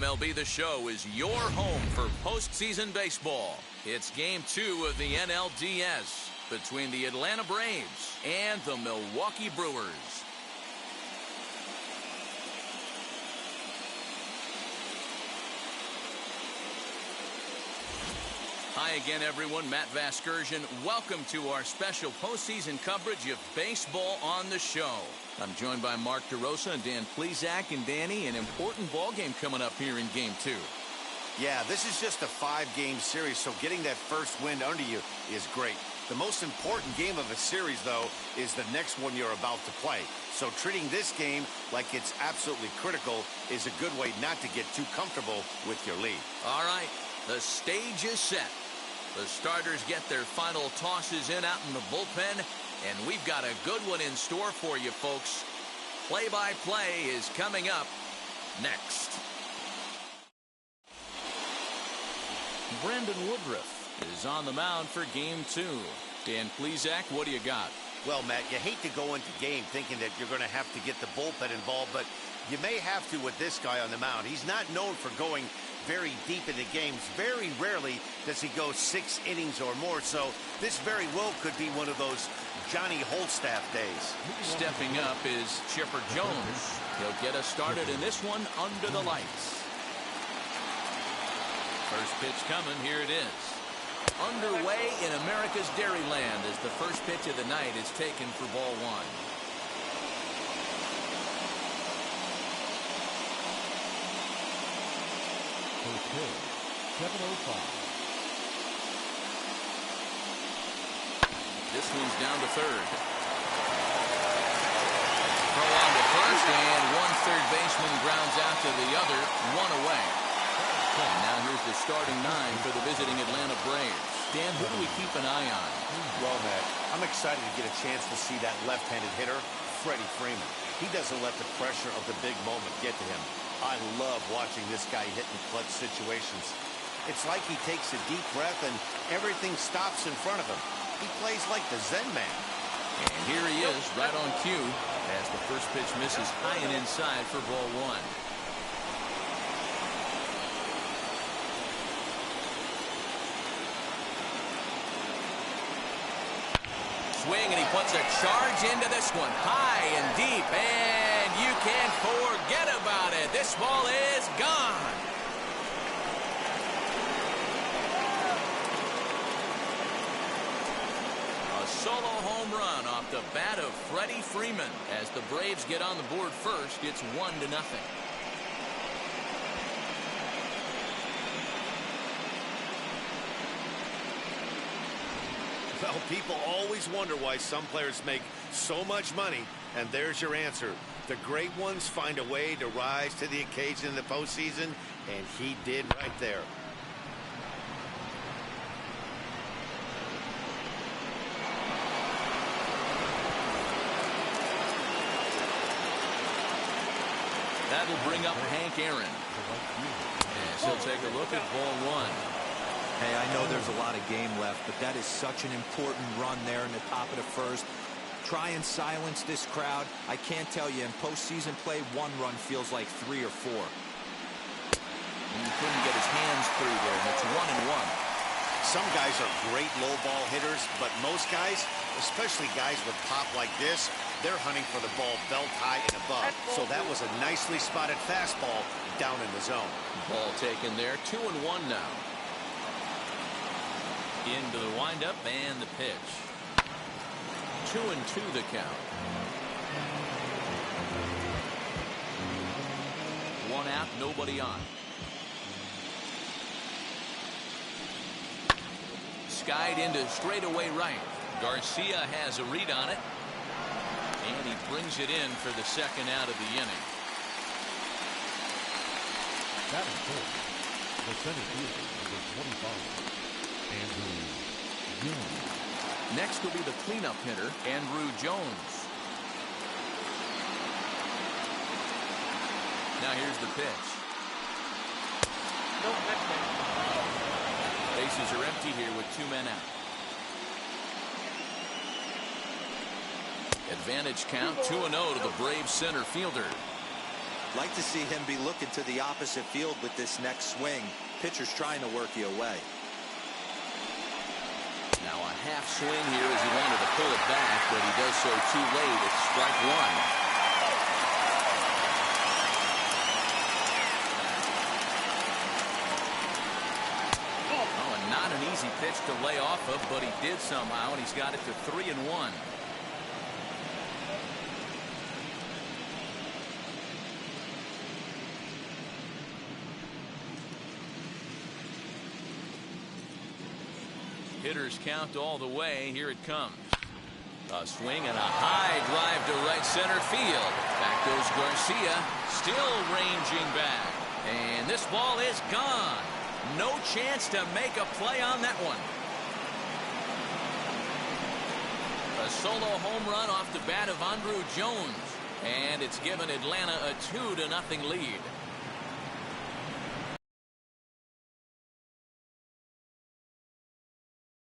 MLB The Show is your home for postseason baseball. It's Game 2 of the NLDS between the Atlanta Braves and the Milwaukee Brewers. Hi again, everyone. Matt Vasgersian. Welcome to our special postseason coverage of baseball on the show. I'm joined by Mark DeRosa and Dan Plesac. And Danny, an important ball game coming up here in Game 2. Yeah, this is just a 5-game series, so getting that first win under you is great. The most important game of a series, though, is the next one you're about to play. So treating this game like it's absolutely critical is a good way not to get too comfortable with your lead. All right, the stage is set. The starters get their final tosses in out in the bullpen, and we've got a good one in store for you, folks. Play-by-play is coming up next. Brendan Woodruff is on the mound for Game 2. Dan Plesac, what do you got? Well, Matt, you hate to go into game thinking that you're going to have to get the bullpen involved, but you may have to with this guy on the mound. He's not known for going very deep into games. Very rarely does he go 6 innings or more, so this very well could be one of those Johnny Holstaff days. Stepping up is Chipper Jones. He'll get us started in this one under the lights. First pitch coming, here it is. Underway in America's Dairyland as the first pitch of the night is taken for ball 1. Okay, 7:05. This one's down to third. Throw on to first, and one third baseman grounds out to the other, 1 away. And now here's the starting 9 for the visiting Atlanta Braves. Dan, who do we keep an eye on? Well, Matt, I'm excited to get a chance to see that left-handed hitter, Freddie Freeman. He doesn't let the pressure of the big moment get to him. I love watching this guy hit in clutch situations. It's like he takes a deep breath and everything stops in front of him. He plays like the Zen man. And here he is, right on cue, as the first pitch misses high and inside for ball 1. Swing, and he puts a charge into this one, high and deep, and you can't forget about it. This ball is gone. A solo home run off the bat of Freddie Freeman. As the Braves get on the board first, it's 1-0. Well, people always wonder why some players make so much money, and there's your answer. The great ones find a way to rise to the occasion in the postseason, and he did right there. That'll bring up Hank Aaron. As he'll take a look at ball 1. Hey, I know there's a lot of game left, but that is such an important run there in the top of the first. Try and silence this crowd. I can't tell you, in postseason play, 1 run feels like 3 or 4. And he couldn't get his hands through there, and it's 1-1. Some guys are great low ball hitters, but most guys, especially guys with pop like this, they're hunting for the ball belt high and above. So that was a nicely spotted fastball down in the zone. Ball taken there, 2-1 now. Into the windup and the pitch. 2-2 the count. 1 out, nobody on. Skied into straightaway right. Garcia has a read on it. And he brings it in for the second out of the inning. Batting fourth, the center fielder, number 25. Andrew Jones. Next will be the cleanup hitter, Andrew Jones. Now here's the pitch. Bases are empty here with 2 men out. Advantage count, 2-0 to the Braves center fielder. Like to see him be looking to the opposite field with this next swing. Pitcher's trying to work you away. Now a half swing here as he wanted to pull it back, but he does so too late. It's strike one. Oh, and not an easy pitch to lay off of, but he did somehow, and he's got it to 3-1. Hitters count all the way. Here it comes. A swing and a high drive to right center field. Back goes Garcia, still ranging back. And this ball is gone. No chance to make a play on that one. A solo home run off the bat of Andruw Jones. And it's given Atlanta a 2-0 lead.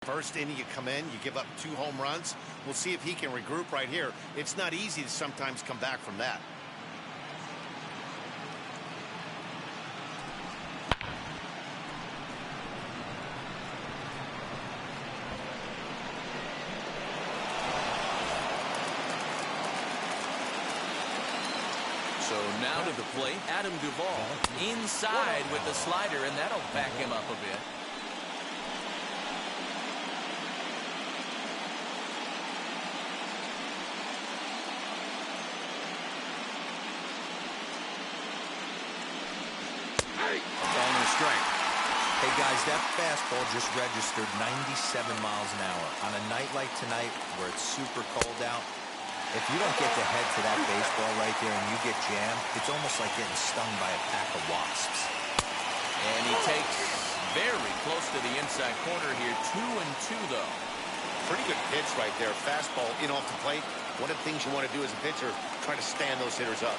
First inning, you come in, you give up 2 home runs. We'll see if he can regroup right here. It's not easy to sometimes come back from that. So now to the plate, Adam Duvall inside with the slider, and that'll back him up a bit. Ball and a strike. Hey guys, that fastball just registered 97 miles an hour. On a night like tonight where it's super cold out, if you don't get the head to that baseball right there and you get jammed, it's almost like getting stung by a pack of wasps. And he takes very close to the inside corner here. 2-2 though. Pretty good pitch right there. Fastball in off the plate. One of the things you want to do as a pitcher, try to stand those hitters up.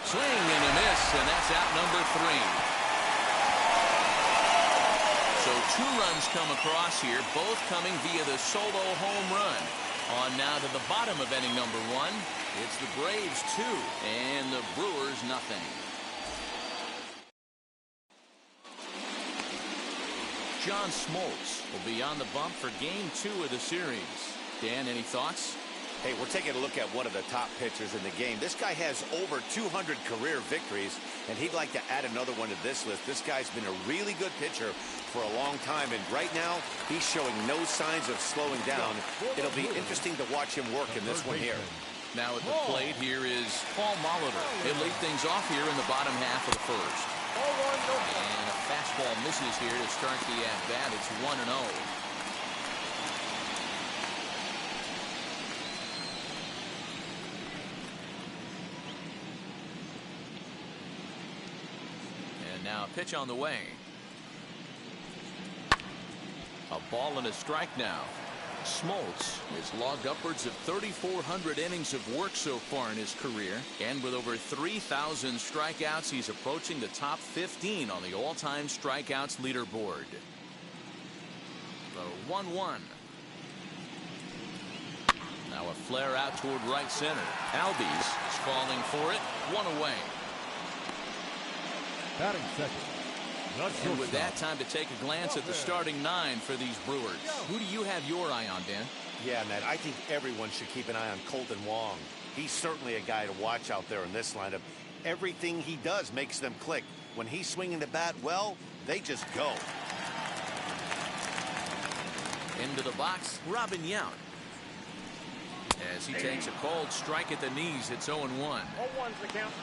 Swing and a miss, and that's out number 3. So 2 runs come across here, both coming via the solo home run. On now to the bottom of inning number 1. It's the Braves 2 and the Brewers nothing. John Smoltz will be on the bump for game 2 of the series. Dan, any thoughts? Hey, we're taking a look at one of the top pitchers in the game. This guy has over 200 career victories, and he'd like to add another one to this list. This guy's been a really good pitcher for a long time, and right now, he's showing no signs of slowing down. It'll be interesting to watch him work in this one here. Now at the plate, here is Paul Molitor. He'll lead things off here in the bottom half of the first. And a fastball misses here to start the at-bat. It's 1-0. Now a pitch on the way. A ball and a strike now. Smoltz has logged upwards of 3,400 innings of work so far in his career, and with over 3,000 strikeouts, he's approaching the top 15 on the all-time strikeouts leaderboard. The 1-1. Now a flare out toward right center. ALDS is calling for it. 1 away. Batting second. And with that, time to take a glance at the starting 9 for these Brewers. Who do you have your eye on, Dan? Yeah, Matt, I think everyone should keep an eye on Colton Wong. He's certainly a guy to watch out there in this lineup. Everything he does makes them click. When he's swinging the bat well, they just go. Into the box, Robin Yount. As he takes a cold strike at the knees, it's 0-1. 0-1's the count.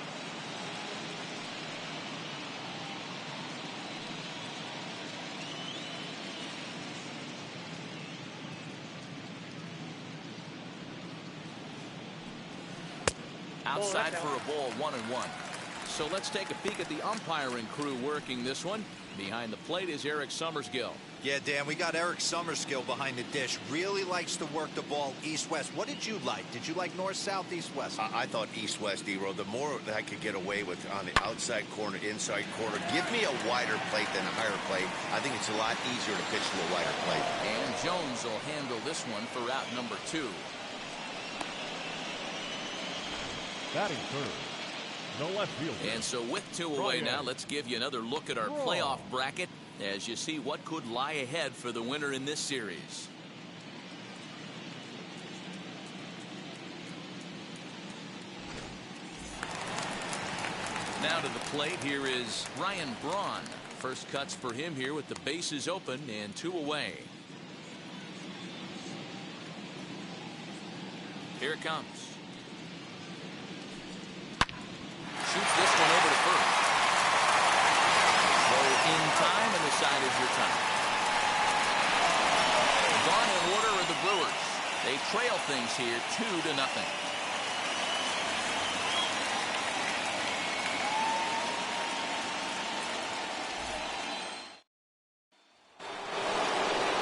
Outside for a ball, 1-1. So let's take a peek at the umpiring crew working this one. Behind the plate is Eric Summerskill. Yeah, Dan, we got Eric Summerskill behind the dish. Really likes to work the ball east-west. What did you like? Did you like north-south, east-west? I thought east-west, D-Row. The more that I could get away with on the outside corner, inside corner, give me a wider plate than a higher plate. I think it's a lot easier to pitch to a wider plate. And Jones will handle this one for out number 2. Batting third. No left field. And so with 2 away now, let's give you another look at our playoff bracket as you see what could lie ahead for the winner in this series. Now to the plate, here is Ryan Braun. First cuts for him here with the bases open and 2 away. Here it comes. Shoots this one over to first. So in time, and the side is your time. Gone in order are the Brewers. They trail things here 2-0.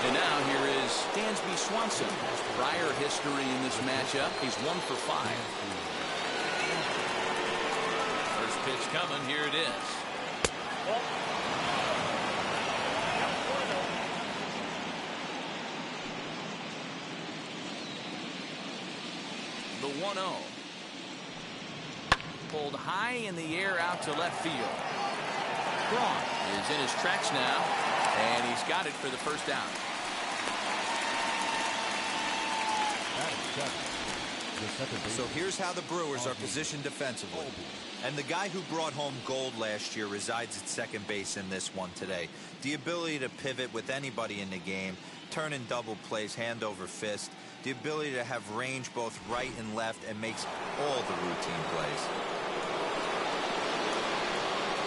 And now here is Dansby Swanson. Prior history in this matchup, he's 1 for 5. First pitch coming, here it is. The 1-0. Pulled high in the air out to left field. Braun is in his tracks now, and he's got it for the first out. So here's how the Brewers are positioned defensively. And the guy who brought home gold last year resides at second base in this one today. The ability to pivot with anybody in the game, turn in double plays, hand over fist. The ability to have range both right and left and makes all the routine plays.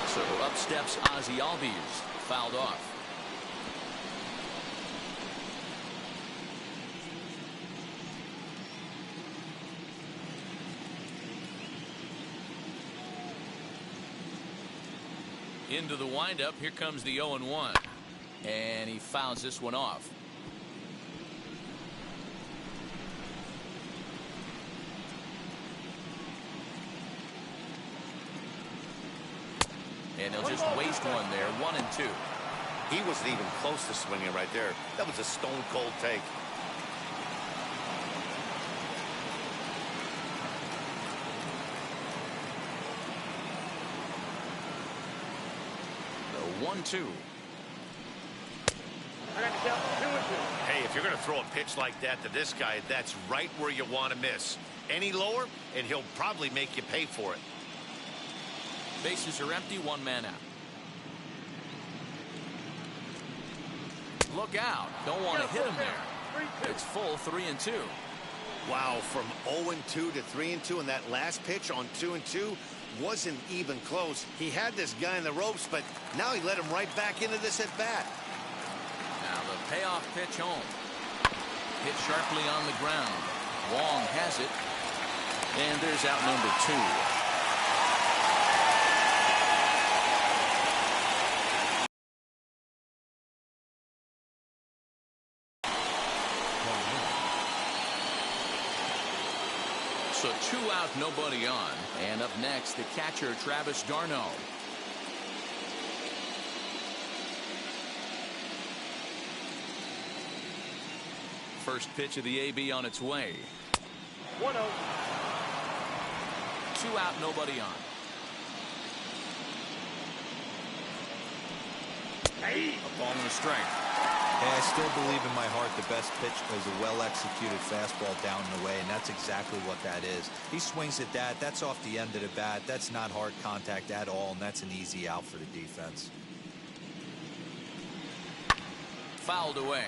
So up steps Ozzie Albies, fouled off. Into the windup, here comes the 0-1. And he fouls this one off. And he'll just waste one there, 1-2. He wasn't even close to swinging right there. That was a stone-cold take. The 1-2. Hey, if you're going to throw a pitch like that to this guy, that's right where you want to miss. Any lower, and he'll probably make you pay for it. Bases are empty, 1 man out. Look out. Don't want to hit him there. It's full 3-2. Wow, from 0-2 to 3-2, and that last pitch on 2-2 wasn't even close. He had this guy in the ropes, but now he let him right back into this at bat. Now the payoff pitch home. Hit sharply on the ground. Wong has it. And there's out number 2. So 2 out, nobody on. And up next, the catcher, Travis d'Arnaud. First pitch of the AB on its way. 1-0. 2 out, nobody on. A ball and a strike. Hey, I still believe in my heart the best pitch is a well-executed fastball down and away, and that's exactly what that is. He swings at that. That's off the end of the bat. That's not hard contact at all, and that's an easy out for the defense. Fouled away.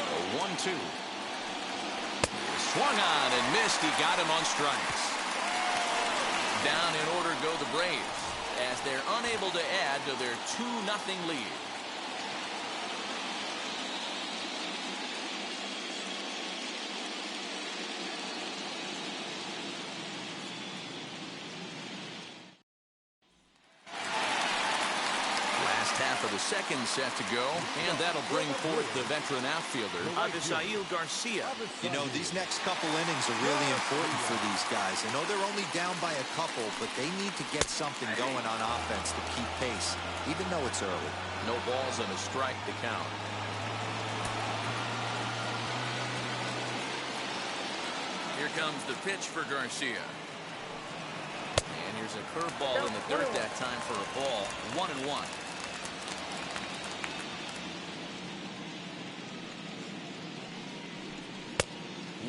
A 1-2. Swung on and missed. He got him on strikes. Down in order go the Braves as they're unable to add to their 2-0 lead. Last half of the second set to go, and that'll bring forth the veteran outfielder, Avisail Garcia. You know, these next couple innings are really important for these guys. I know they're only down by a couple, but they need to get something going on offense to keep pace, even though it's early. No balls and a strike to count. Here comes the pitch for Garcia. And here's a curveball in the dirt that time for a ball. 1-1.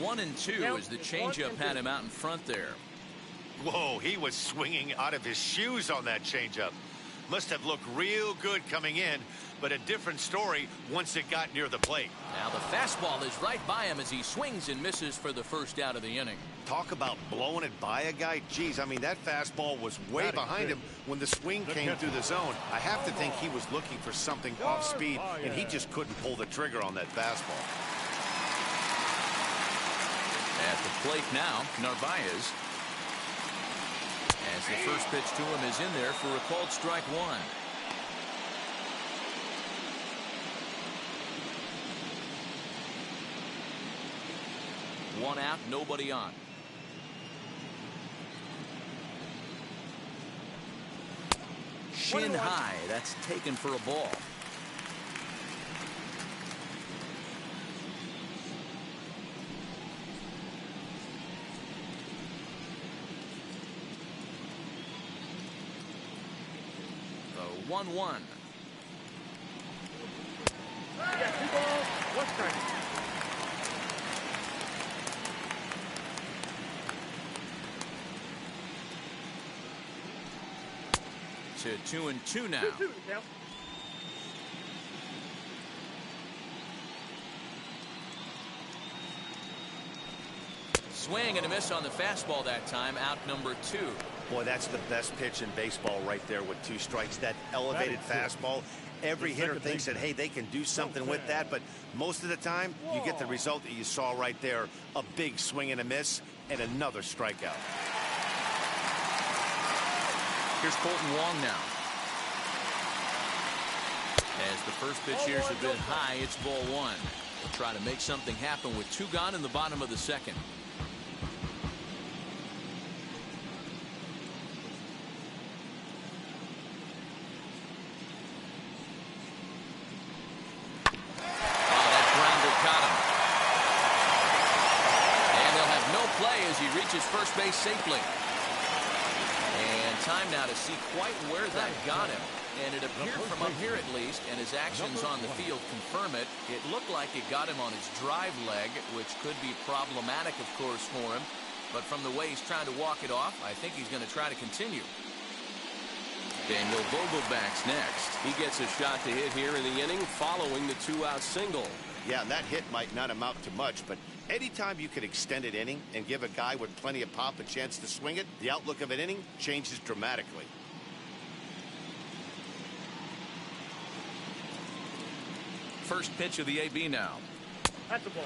1-2 as the changeup had him out in front there. Whoa, he was swinging out of his shoes on that changeup. Must have looked real good coming in, but a different story once it got near the plate. Now the fastball is right by him as he swings and misses for the first out of the inning. Talk about blowing it by a guy. Geez, I mean, that fastball was way behind him when the swing came through the zone. I have to think he was looking for something off speed, and he just couldn't pull the trigger on that fastball. At the plate now, Narvaez. As the first pitch to him is in there for a called strike one. One out, nobody on. Shin high, that's taken for a ball. The 1-1. Yeah, 2 balls, 1 strike. To 2-2 now. 2-2 now. Swing and a miss on the fastball that time. Out number 2. Boy, that's the best pitch in baseball right there with 2 strikes. That elevated fastball. Every hitter thinks that, hey, they can do something with that, but most of the time, you get the result that you saw right there. A big swing and a miss, and another strikeout. Here's Colton Wong now. As the first pitch here's a bit high, it's ball 1. We'll try to make something happen with 2 gone in the bottom of the second. He reaches first base safely. And time now to see quite where that got him. And it appeared from up here at least, and his actions on the field confirm it. It looked like it got him on his drive leg, which could be problematic, of course, for him. But from the way he's trying to walk it off, I think he's going to try to continue. Daniel Vogelback's next. He gets a shot to hit here in the inning following the 2-out single. Yeah, and that hit might not amount to much, but anytime you can extend an inning and give a guy with plenty of pop a chance to swing it, the outlook of an inning changes dramatically. First pitch of the AB now. That's a ball.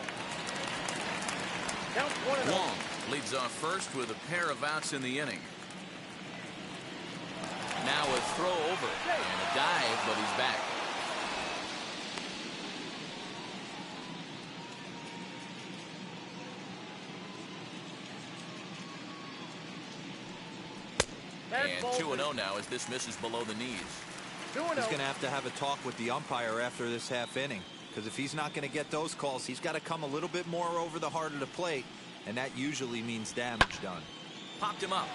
Count 1-0. Wong leads off first with a pair of outs in the inning. Now a throw over and a dive, but he's back. And 2-0 now as this misses below the knees. He's going to have a talk with the umpire after this half inning, because if he's not going to get those calls, he's got to come a little bit more over the heart of the plate, and that usually means damage done. Popped him up.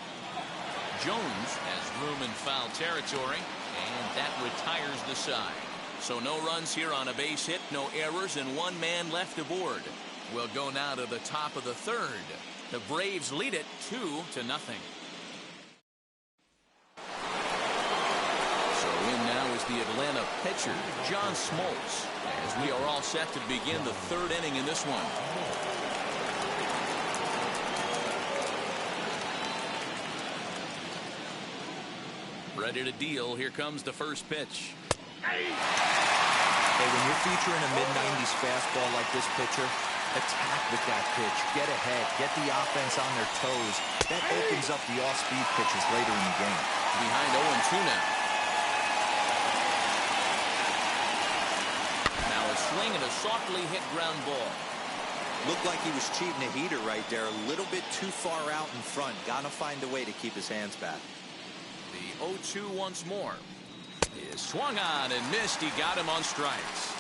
Jones has room in foul territory, and that retires the side. So no runs here on a base hit, no errors, and 1 man left aboard. We'll go now to the top of the 3rd. The Braves lead it 2-0. The Atlanta pitcher, John Smoltz, as we are all set to begin the 3rd inning in this one. Ready to deal. Here comes the first pitch. Hey, when you're featuring a mid-90s fastball like this pitcher, attack with that pitch. Get ahead. Get the offense on their toes. That opens up the off-speed pitches later in the game. Behind 0-2 now. Swing and a softly hit ground ball. Looked like he was cheating a heater right there. A little bit too far out in front. Got to find a way to keep his hands back. The 0-2 once more. He is swung on and missed. He got him on strikes.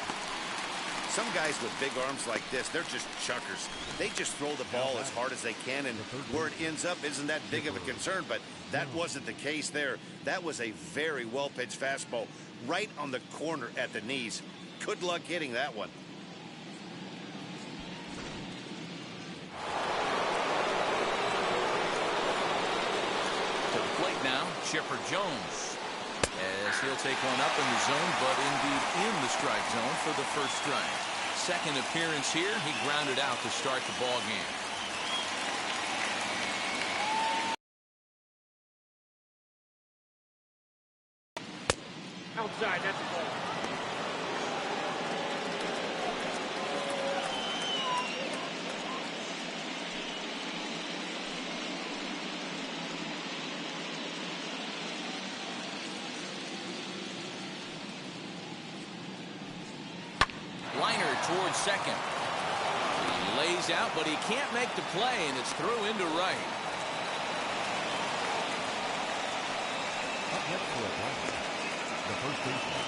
Some guys with big arms like this, they're just chuckers. They just throw the ball as hard as they can, and where it ends up isn't that big of a concern, but that wasn't the case there. That was a very well-pitched fastball right on the corner at the knees. Good luck hitting that one. To the plate now, Chipper Jones. As he'll take one up in the zone, but indeed in the strike zone for the first strike. Second appearance here, he grounded out to start the ball game. Outside, that's a ball. Liner towards second. He lays out, but he can't make the play, and it's through into right. Up next for Atlanta, the first baseman,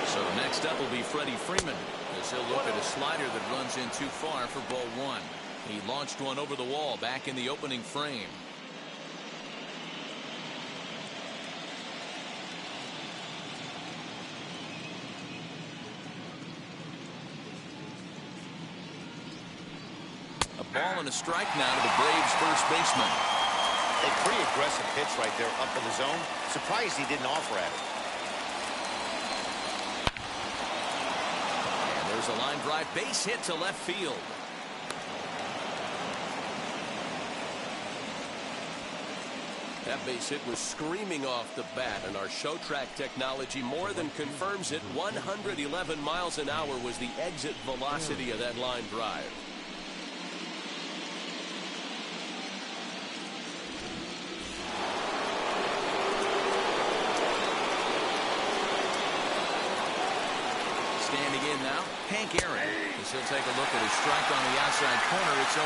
So next up will be Freddie Freeman, as he'll look at a slider that runs in too far for ball one. He launched one over the wall back in the opening frame. A ball and a strike now to the Braves first baseman. A pretty aggressive pitch right there up in the zone. Surprised he didn't offer at it. And there's a line drive base hit to left field. That base hit was screaming off the bat, and our show track technology more than confirms it. 111 miles an hour was the exit velocity of that line drive. Standing in now, Hank Aaron. As he'll take a look at his strike on the outside corner. It's 0-1.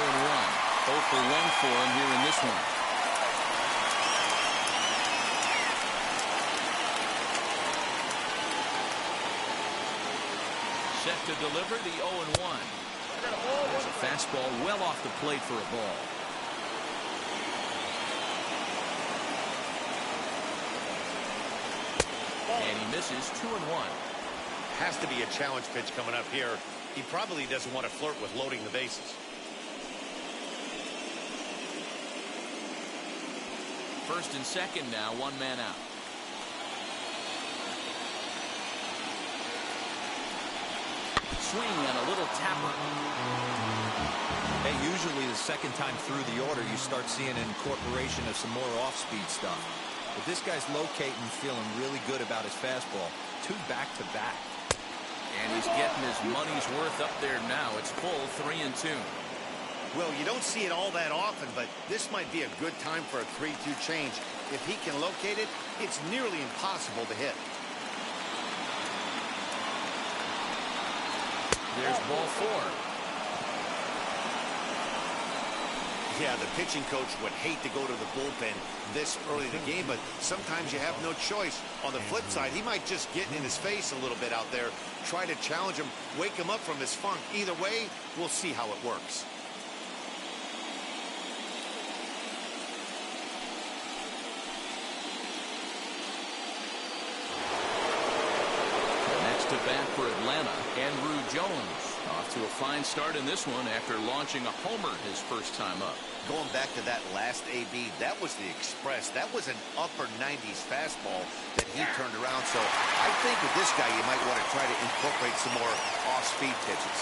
0 for 1 for him here in this one. Set to deliver the 0-1. There's a fastball well off the plate for a ball. And he misses 2-1. Has to be a challenge pitch coming up here. He probably doesn't want to flirt with loading the bases. First and second now, one man out. Swing and a little tapper. Hey, usually the second time through the order, you start seeing an incorporation of some more off-speed stuff. But this guy's locating, feeling really good about his fastball. 2 back-to-back. And he's getting his money's worth up there now. It's full 3-2. Well, you don't see it all that often, but this might be a good time for a 3-2 change. If he can locate it, it's nearly impossible to hit. There's ball 4. Yeah, the pitching coach would hate to go to the bullpen this early in the game, but sometimes you have no choice. On the flip side, he might just get in his face a little bit out there, try to challenge him, wake him up from his funk. Either way, we'll see how it works. Next to bat for Atlanta, Andrew Jones. Off to a fine start in this one after launching a homer his first time up. Going back to that last AB, that was the express. That was an upper 90s fastball that he turned around. So I think with this guy, you might want to try to incorporate some more off-speed pitches.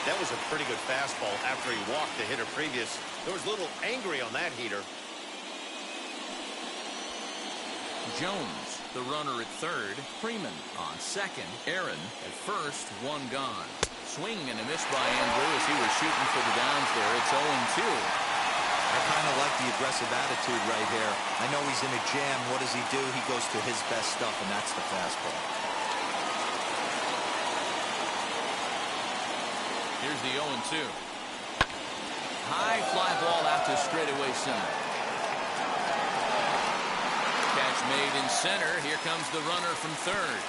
That was a pretty good fastball after he walked the hitter previous. There was a little angry on that heater. Jones, the runner at third. Freeman on second. Aaron at first, one gone. Swing and a miss by Andrew as he was shooting for the downs there. It's 0-2. I kind of like the aggressive attitude right here. I know he's in a jam. What does he do? He goes to his best stuff, and that's the fastball. Here's the 0-2. High fly ball out to straightaway center. Catch made in center. Here comes the runner from third.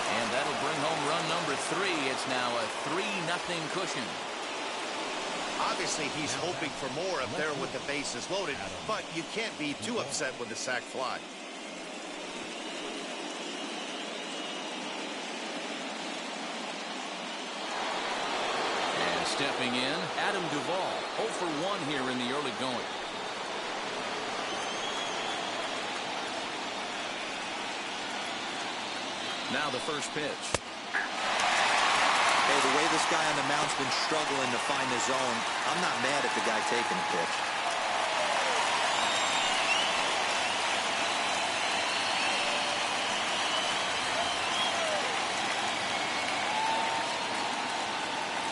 And that'll bring home run number 3. It's now a 3-0 cushion. Obviously, he's hoping for more up there with the bases loaded, but you can't be too upset with the sac fly. And stepping in, Adam Duvall, 0 for 1 here in the early going. Now the first pitch. Hey, the way this guy on the mound's been struggling to find the zone, I'm not mad at the guy taking the pitch.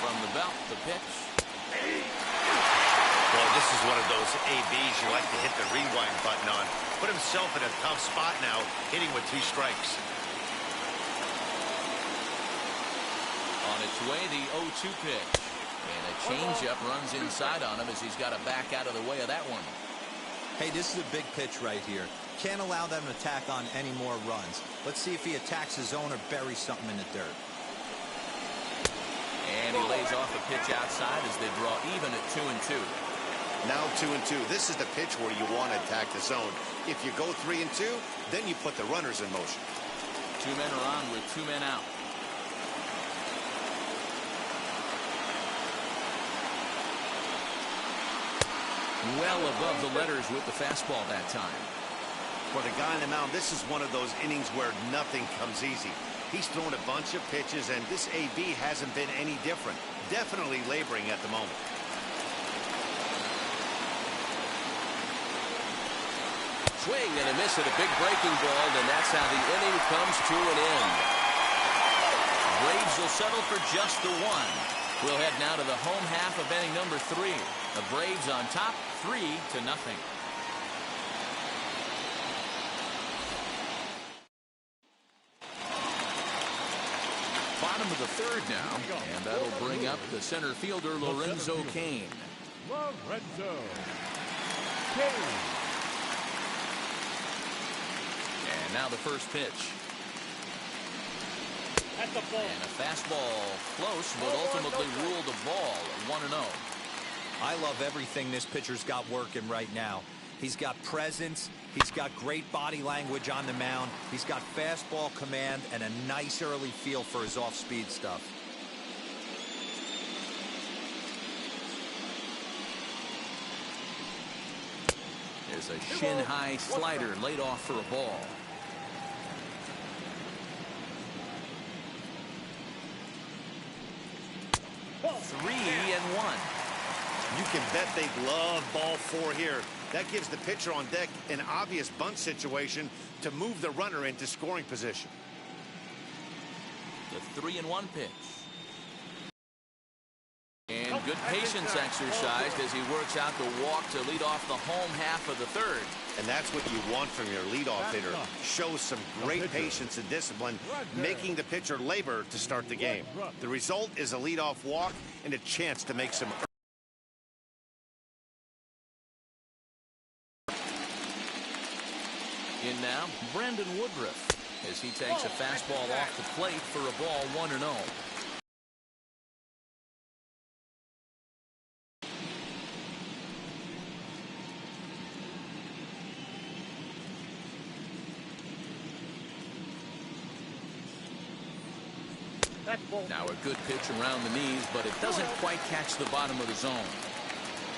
From the belt, the pitch. Well, this is one of those ABs you like to hit the rewind button on. Put himself in a tough spot now, hitting with 2 strikes. On its way, the 0-2 pitch. And a changeup runs inside on him as he's got to back out of the way of that one. Hey, this is a big pitch right here. Can't allow them to tack on any more runs. Let's see if he attacks his zone or buries something in the dirt. And he lays off a pitch outside as they draw even at 2-2. Now 2-2. This is the pitch where you want to attack the zone. If you go 3-2, then you put the runners in motion. 2 men are on with 2 men out. Well above the letters with the fastball that time. For the guy on the mound, this is one of those innings where nothing comes easy. He's thrown a bunch of pitches, and this AB hasn't been any different. Definitely laboring at the moment. Swing and a miss at a big breaking ball, and that's how the inning comes to an end. Braves will settle for just the 1. We'll head now to the home half of inning number 3. The Braves on top, 3-0. Bottom of the 3rd now, and that'll bring up the center fielder Lorenzo Cain. Lorenzo Cain. And now the first pitch. That's the ball. And a fastball close, but ultimately ruled a ball, 1-0. I love everything this pitcher's got working right now. He's got presence. He's got great body language on the mound. He's got fastball command and a nice early feel for his off-speed stuff. There's a shin-high slider laid off for a ball. Three and 1. You can bet they love ball 4 here. That gives the pitcher on deck an obvious bunt situation to move the runner into scoring position. The 3-1 pitch. And good patience exercised as he works out the walk to lead off the home half of the 3rd. And that's what you want from your leadoff hitter. Shows some great patience and discipline, making the pitcher labor to start the game. The result is a leadoff walk and a chance to make some. In now, Brandon Woodruff as he takes a fastball off the plate for a ball 1-0. Now a good pitch around the knees, but it doesn't quite catch the bottom of the zone.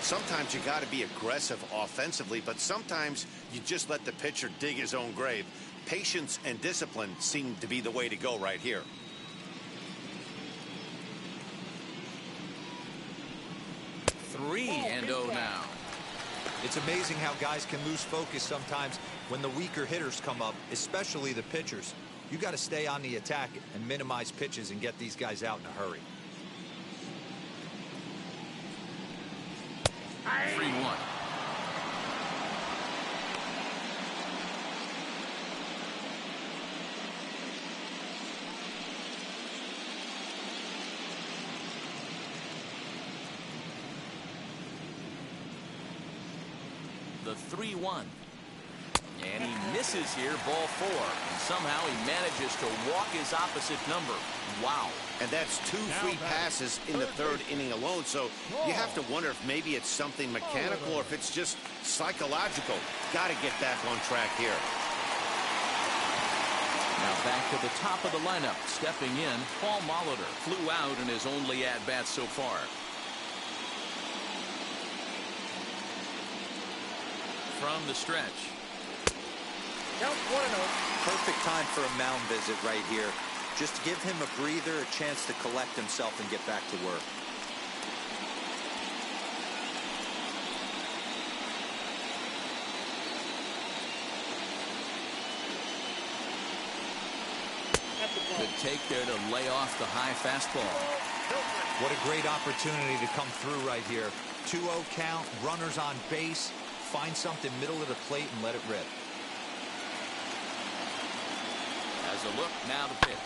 Sometimes you got to be aggressive offensively, but sometimes you just let the pitcher dig his own grave. Patience and discipline seem to be the way to go right here. Three and 0 now. It's amazing how guys can lose focus sometimes when the weaker hitters come up, especially the pitchers. You got to stay on the attack and minimize pitches and get these guys out in a hurry. 3-1. The 3-1. And he misses here, ball 4. And somehow he manages to walk his opposite number. Wow. And that's 2 free passes in the 3rd inning alone. So you have to wonder if maybe it's something mechanical or if it's just psychological. Got to get back on track here. Now back to the top of the lineup. Stepping in, Paul Molitor flew out in his only at-bat so far. From the stretch. Count 1-0. Perfect time for a mound visit right here. Just to give him a breather, a chance to collect himself and get back to work. Good take there to lay off the high fastball. What a great opportunity to come through right here. 2-0 count, runners on base. Find something middle of the plate and let it rip. As a look, now the pitch.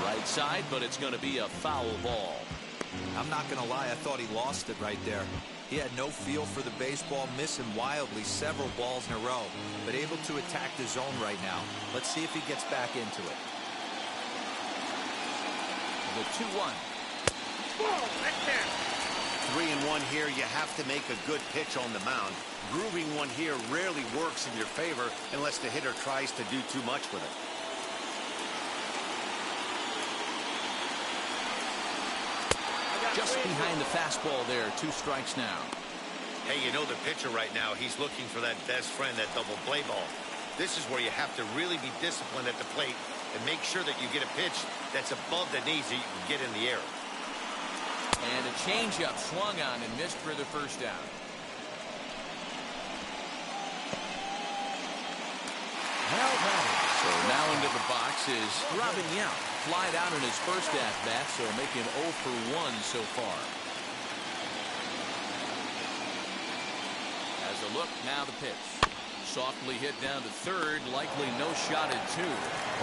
Right side, but it's going to be a foul ball. I'm not going to lie, I thought he lost it right there. He had no feel for the baseball, missing wildly several balls in a row, but able to attack the zone right now. Let's see if he gets back into it. The 2-1. Ball, that's down. 3-1 here. You have to make a good pitch on the mound. Grooving one here rarely works in your favor unless the hitter tries to do too much with it. Just behind the fastball there. 2 strikes now. Hey, you know the pitcher right now, he's looking for that best friend, that double play ball. This is where you have to really be disciplined at the plate and make sure that you get a pitch that's above the knees that you can get in the air. And a changeup swung on and missed for the first down. So now into the box is Robin Yount. Flied out in his first at-bat, so making 0 for 1 so far. As a look, now the pitch. Softly hit down to third, likely no shot at 2.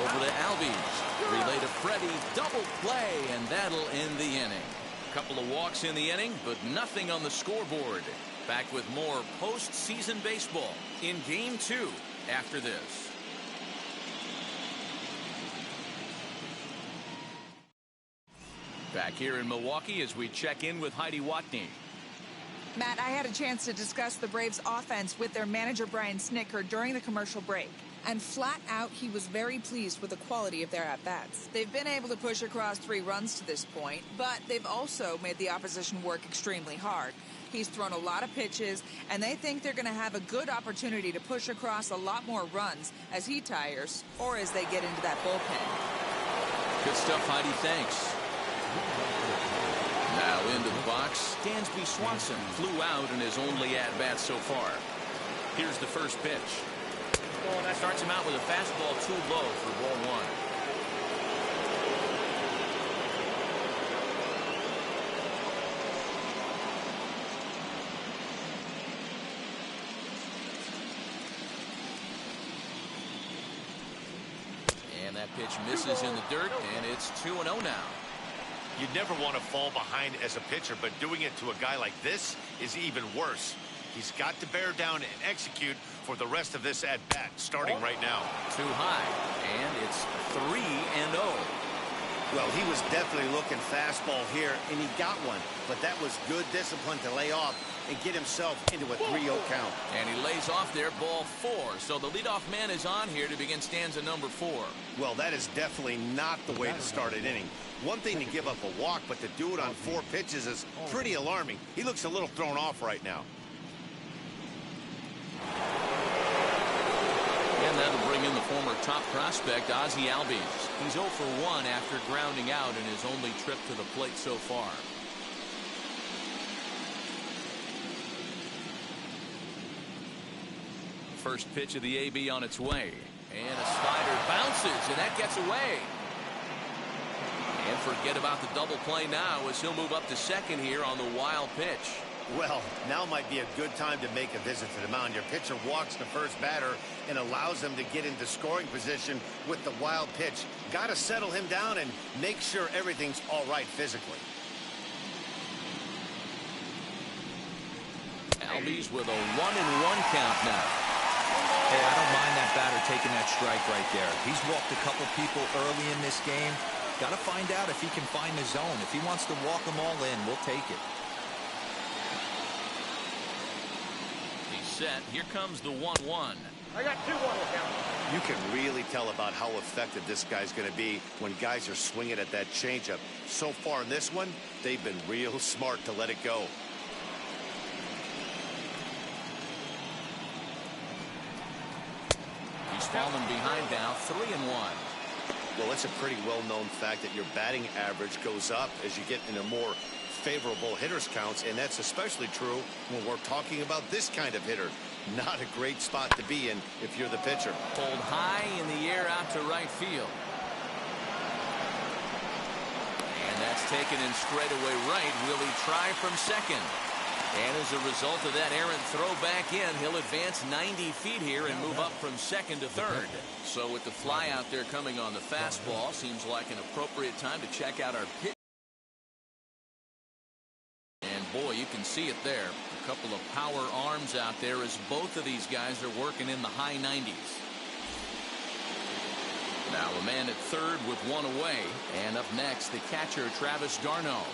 Over to Albies. Relay to Freddie, double play, and that'll end the inning. Couple of walks in the inning, but nothing on the scoreboard. Back with more postseason baseball in Game 2 after this. Back here in Milwaukee as we check in with Heidi Watney. Matt, I had a chance to discuss the Braves' offense with their manager Brian Snitker during the commercial break. And flat out, he was very pleased with the quality of their at-bats. They've been able to push across 3 runs to this point, but they've also made the opposition work extremely hard. He's thrown a lot of pitches, and they think they're going to have a good opportunity to push across a lot more runs as he tires or as they get into that bullpen. Good stuff, Heidi. Thanks. Now into the box, Dansby Swanson flew out in his only at-bat so far. Here's the first pitch. Starts him out with a fastball too low for ball 1. And that pitch misses in the dirt, and it's 2-0 now. You'd never want to fall behind as a pitcher, but doing it to a guy like this is even worse. He's got to bear down and execute for the rest of this at-bat, starting right now. Too high, and it's 3-0. Well, he was definitely looking fastball here, and he got one. But that was good discipline to lay off and get himself into a 3-0 count. And he lays off there, ball 4. So the leadoff man is on here to begin stanza number 4. Well, that is definitely not the way to start an inning. One thing to give up a walk, but to do it on 4 pitches is pretty alarming. He looks a little thrown off right now. And that'll bring in the former top prospect, Ozzie Albies. He's 0 for 1 after grounding out in his only trip to the plate so far. First pitch of the AB on its way. And a slider bounces, and that gets away. And forget about the double play now as he'll move up to second here on the wild pitch. Well, now might be a good time to make a visit to the mound. Your pitcher walks the first batter and allows him to get into scoring position with the wild pitch. Got to settle him down and make sure everything's all right physically. Albies with a 1-1 count now. Hey, I don't mind that batter taking that strike right there. He's walked a couple people early in this game. Got to find out if he can find the zone. If he wants to walk them all in, we'll take it. He's set. Here comes the 1-1. I got 2-1 count. You can really tell about how effective this guy's going to be when guys are swinging at that changeup. So far in this one, they've been real smart to let it go. He's fallen behind now, 3-1. Well, it's a pretty well-known fact that your batting average goes up as you get into more favorable hitters counts, and that's especially true when we're talking about this kind of hitter. Not a great spot to be in if you're the pitcher. Pulled high in the air out to right field. And that's taken in straightaway right. Will he try from second? And as a result of that errant throw back in, he'll advance 90 feet here and move up from second to third. So with the fly out there coming on the fastball, seems like an appropriate time to check out our pitch. And boy, you can see it there. A couple of power arms out there as both of these guys are working in the high 90s. Now a man at third with one away. And up next, the catcher, Travis d'Arnaud.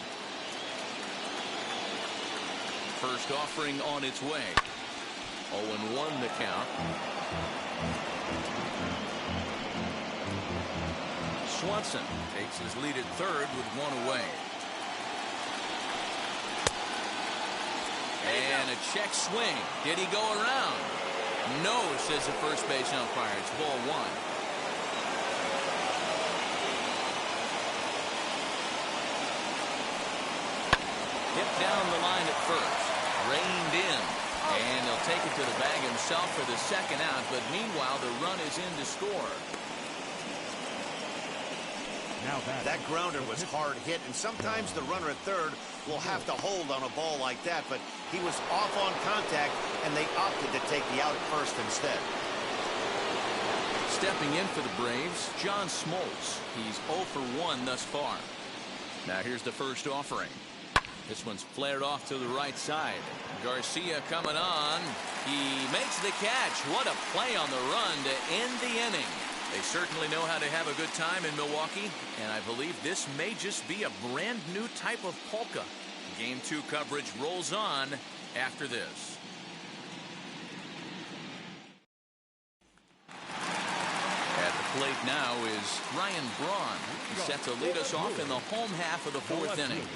First offering on its way. 0-1 the count. Swanson takes his lead at third with one away. And a check swing. Did he go around? No, says the first base umpire. It's ball one. Hit down the line at first. Reined in. And he'll take it to the bag himself for the second out. But meanwhile, the run is in to score. Now that grounder was hard hit, and sometimes the runner at third will have to hold on a ball like that, but he was off on contact, and they opted to take the out at first instead. Stepping in for the Braves, John Smoltz. He's 0 for 1 thus far. Now here's the first offering. This one's flared off to the right side. Garcia coming on. He makes the catch. What a play on the run to end the inning. They certainly know how to have a good time in Milwaukee, and I believe this may just be a brand new type of polka. Game 2 coverage rolls on after this. At the plate now is Ryan Braun. He's set to lead us off in the home half of the fourth inning.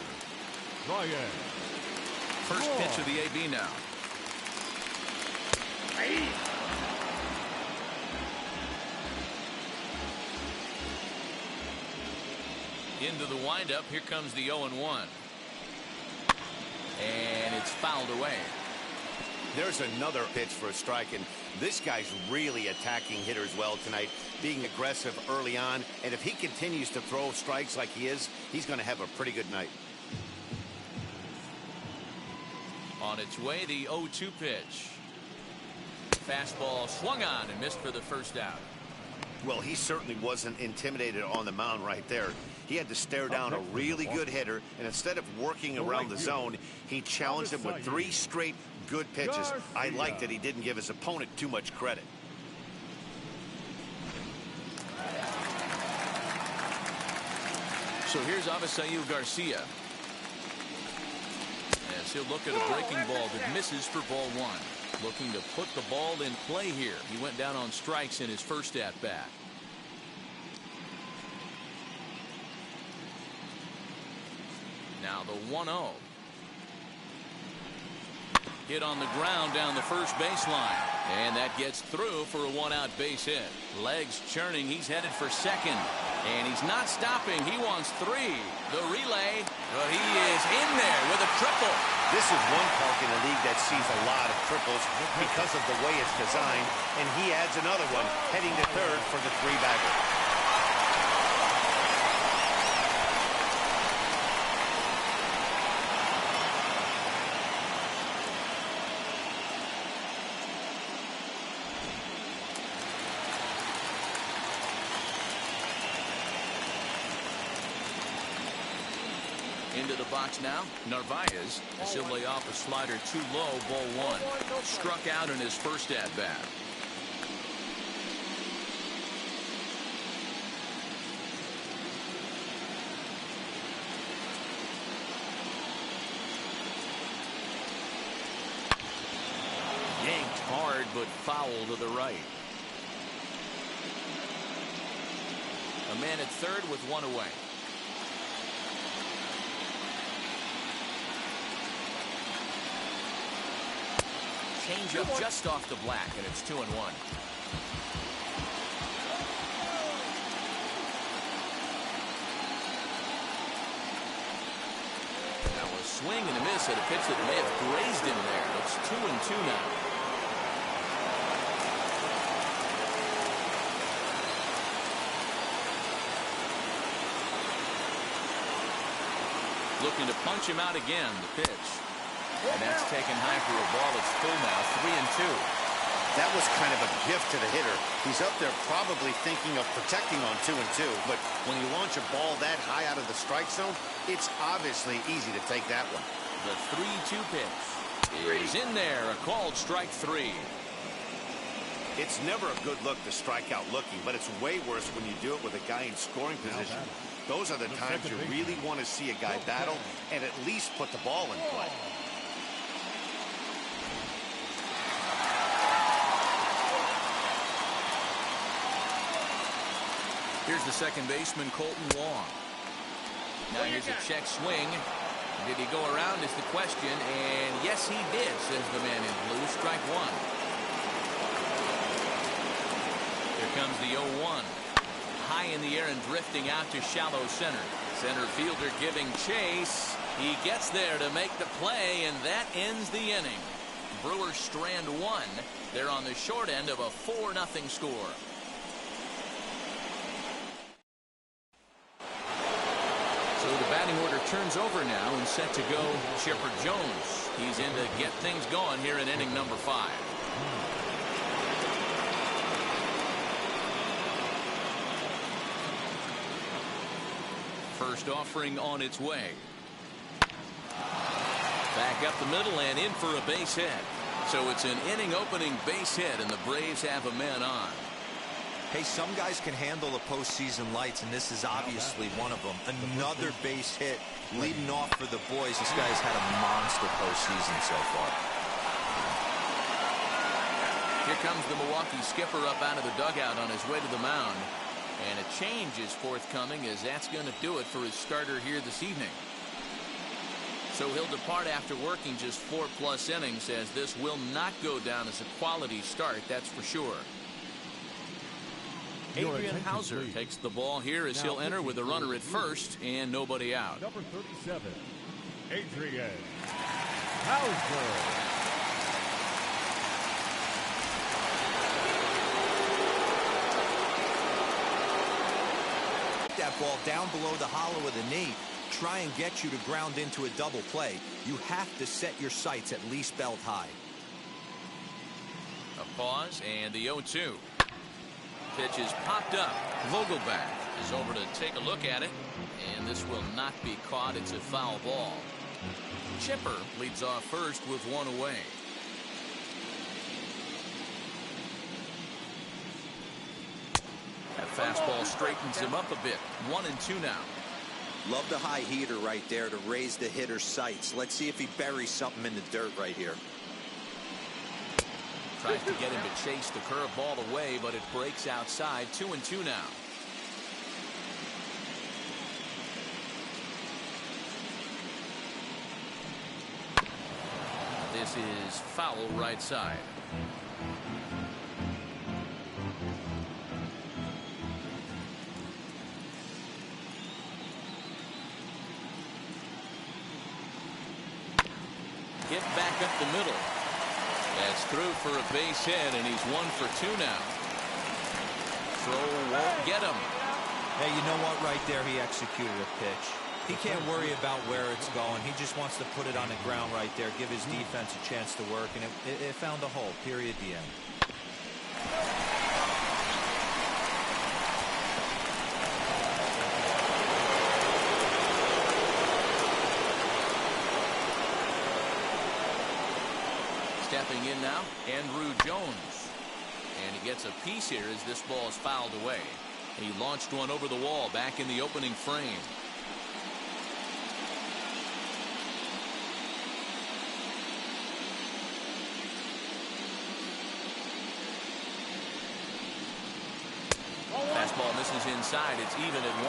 First pitch of the AB now. Into the windup. Here comes the 0-1. And it's fouled away. There's another pitch for a strike, and this guy's really attacking hitters well tonight, being aggressive early on, and if he continues to throw strikes like he is, he's going to have a pretty good night. On its way, the 0-2 pitch. Fastball swung on and missed for the first out. Well, he certainly wasn't intimidated on the mound right there. He had to stare down a really good hitter, and instead of working around the zone, he challenged him with 3 straight good pitches. I like that he didn't give his opponent too much credit. So here's Avisail Garcia. As he'll look at a breaking ball that misses for ball 1. Looking to put the ball in play here. He went down on strikes in his first at-bat. Now the 1-0. Hit on the ground down the first baseline. And that gets through for a 1-out base hit. Legs churning. He's headed for second. And he's not stopping. He wants 3. The relay. But he is in there with a triple. This is one park in the league that sees a lot of triples because of the way it's designed. And he adds another one, heading to third for the 3-bagger. Into the box now, Narvaez. As he'll lay off a slider too low, ball 1. Struck out in his first at-bat. hard, but foul to the right. A man at third with one away. Change up just off the black, and it's 2-1. Now a swing and a miss at a pitch that may have grazed him there. It's 2-2 now. Looking to punch him out again, the pitch. And that's taken high for a ball. It's full now, 3-2. That was kind of a gift to the hitter. He's up there probably thinking of protecting on 2-2. But when you launch a ball that high out of the strike zone, it's obviously easy to take that one. The 3-2 pitch is in there. A called strike 3. It's never a good look to strike out looking, but it's way worse when you do it with a guy in scoring position. Those are the times you really want to see a guy battle and at least put the ball in play. Here's the second baseman, Colton Wong. Now here's a check swing. Did he go around is the question, and yes he did, says the man in blue. Strike one. Here comes the 0-1. High in the air and drifting out to shallow center. Center fielder giving chase. He gets there to make the play, and that ends the inning. Brewers strand one. They're on the short end of a 4-0 score. So the batting order turns over now and set to go Chipper Jones. He's in to get things going here in inning number 5. First offering on its way. Back up the middle and in for a base hit. So it's an inning opening base hit, and the Braves have a man on. Hey, some guys can handle the postseason lights, and this is obviously one of them. Another base hit leading off for the boys. This guy's had a monster postseason so far. Here comes the Milwaukee skipper up out of the dugout on his way to the mound. And a change is forthcoming, as that's going to do it for his starter here this evening. So he'll depart after working just 4+ innings, as this will not go down as a quality start, that's for sure. Adrian Hauser takes the ball here as he'll enter with a runner at first and nobody out. Number 37, Adrian Hauser. That ball down below the hollow of the knee. Try and get you to ground into a double play. You have to set your sights at least belt high. A pause and the 0-2. Pitch is popped up. Vogelback is over to take a look at it, and this will not be caught. It's a foul ball. Chipper leads off first with one away. That fastball straightens him up a bit. 1-2 now. Love the high heater right there to raise the hitter's sights. Let's see if he buries something in the dirt right here. Tries to get him to chase the curveball away, but it breaks outside. 2-2 now. This is foul right side. Hit back up the middle. That's through for a base hit, and he's 1 for 2 now. Throw won't get him. Hey, you know what? Right there, he executed a pitch. He can't worry about where it's going. He just wants to put it on the ground right there, give his defense a chance to work, and it found a hole. Period. The end. Stepping in now, Andrew Jones. And he gets a piece here as this ball is fouled away. He launched one over the wall back in the opening frame. fastball misses inside. It's even at 1.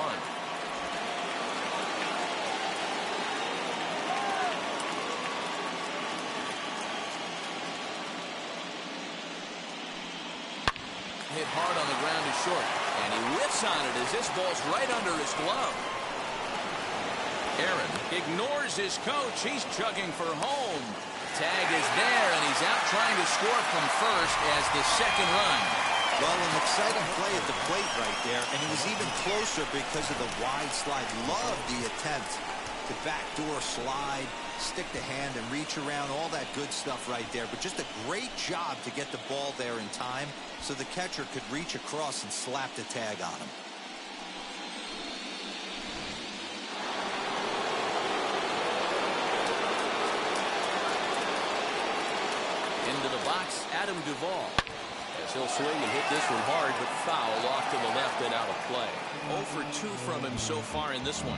Hit hard on the ground to short, and he whiffs on it as this ball's right under his glove. Aaron ignores his coach. He's chugging for home. Tag is there, and he's out trying to score from first as the second run. Well, an exciting play at the plate right there, and it was even closer because of the wide slide. Love the attempt to backdoor slide, stick the hand and reach around, all that good stuff right there. But just a great job to get the ball there in time so the catcher could reach across and slap the tag on him. Into the box, Adam Duvall. As he'll swing and hit this one hard, but foul off to the left and out of play. 0 for 2 from him so far in this one.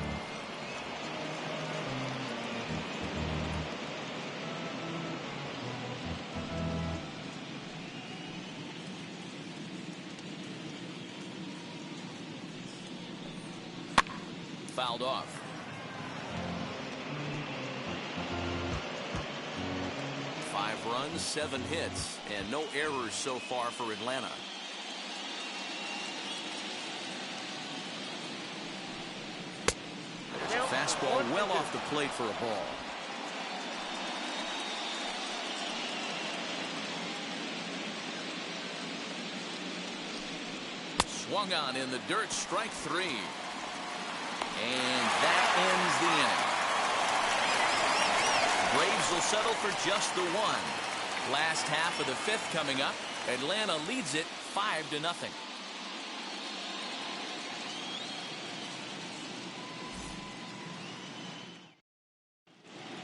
Fouled off. Runs, 7 hits, and no errors so far for Atlanta. There's a fastball well off the plate for a ball. Swung on in the dirt, strike 3. And that ends the inning. Braves will settle for just the 1. Last half of the 5th coming up. Atlanta leads it 5-0.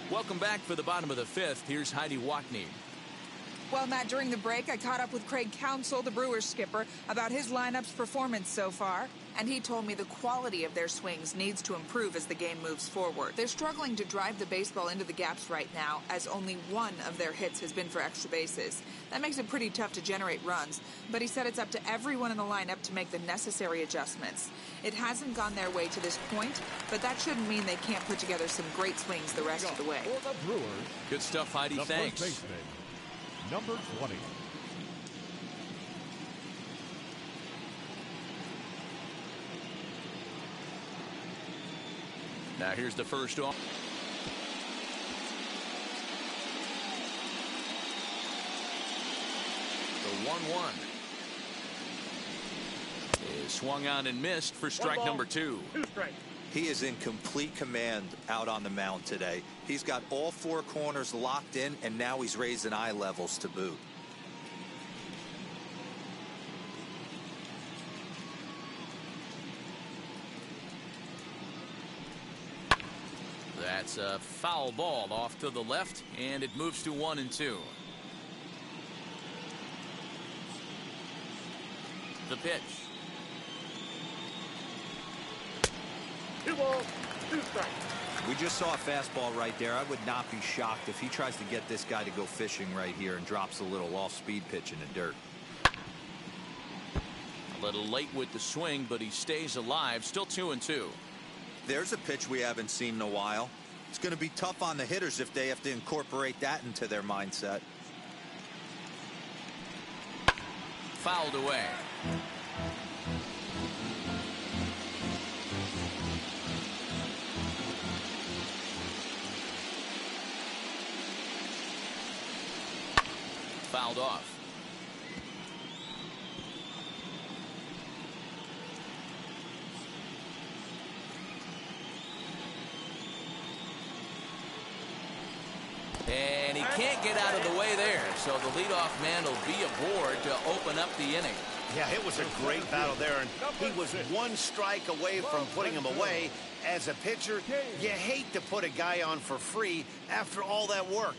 Welcome back for the bottom of the 5th. Here's Heidi Watney. Well, Matt, during the break, I caught up with Craig Counsell, the Brewers skipper, about his lineup's performance so far. And he told me the quality of their swings needs to improve as the game moves forward. They're struggling to drive the baseball into the gaps right now, as only 1 of their hits has been for extra bases. That makes it pretty tough to generate runs, but he said it's up to everyone in the lineup to make the necessary adjustments. It hasn't gone their way to this point, but that shouldn't mean they can't put together some great swings the rest of the way. For the Brewers, Good stuff, Heidi. the Thanks. first baseman, number 20. Now here's the first off. The 1-1 is swung on and missed for strike number 2. 2 strikes. He is in complete command out on the mound today. He's got all 4 corners locked in, and now he's raising eye levels to boot. That's a foul ball off to the left, and it moves to 1-2. The pitch. 2 balls, 2 strikes. We just saw a fastball right there. I would not be shocked if he tries to get this guy to go fishing right here and drops a little off-speed pitch in the dirt. A little late with the swing, but he stays alive. Still 2-2. There's a pitch we haven't seen in a while. It's going to be tough on the hitters if they have to incorporate that into their mindset. Fouled away. Fouled off. And he can't get out of the way there, so the leadoff man will be aboard to open up the inning. Yeah, it was a great battle there, and he was 1 strike away from putting him away. As a pitcher, you hate to put a guy on for free after all that work.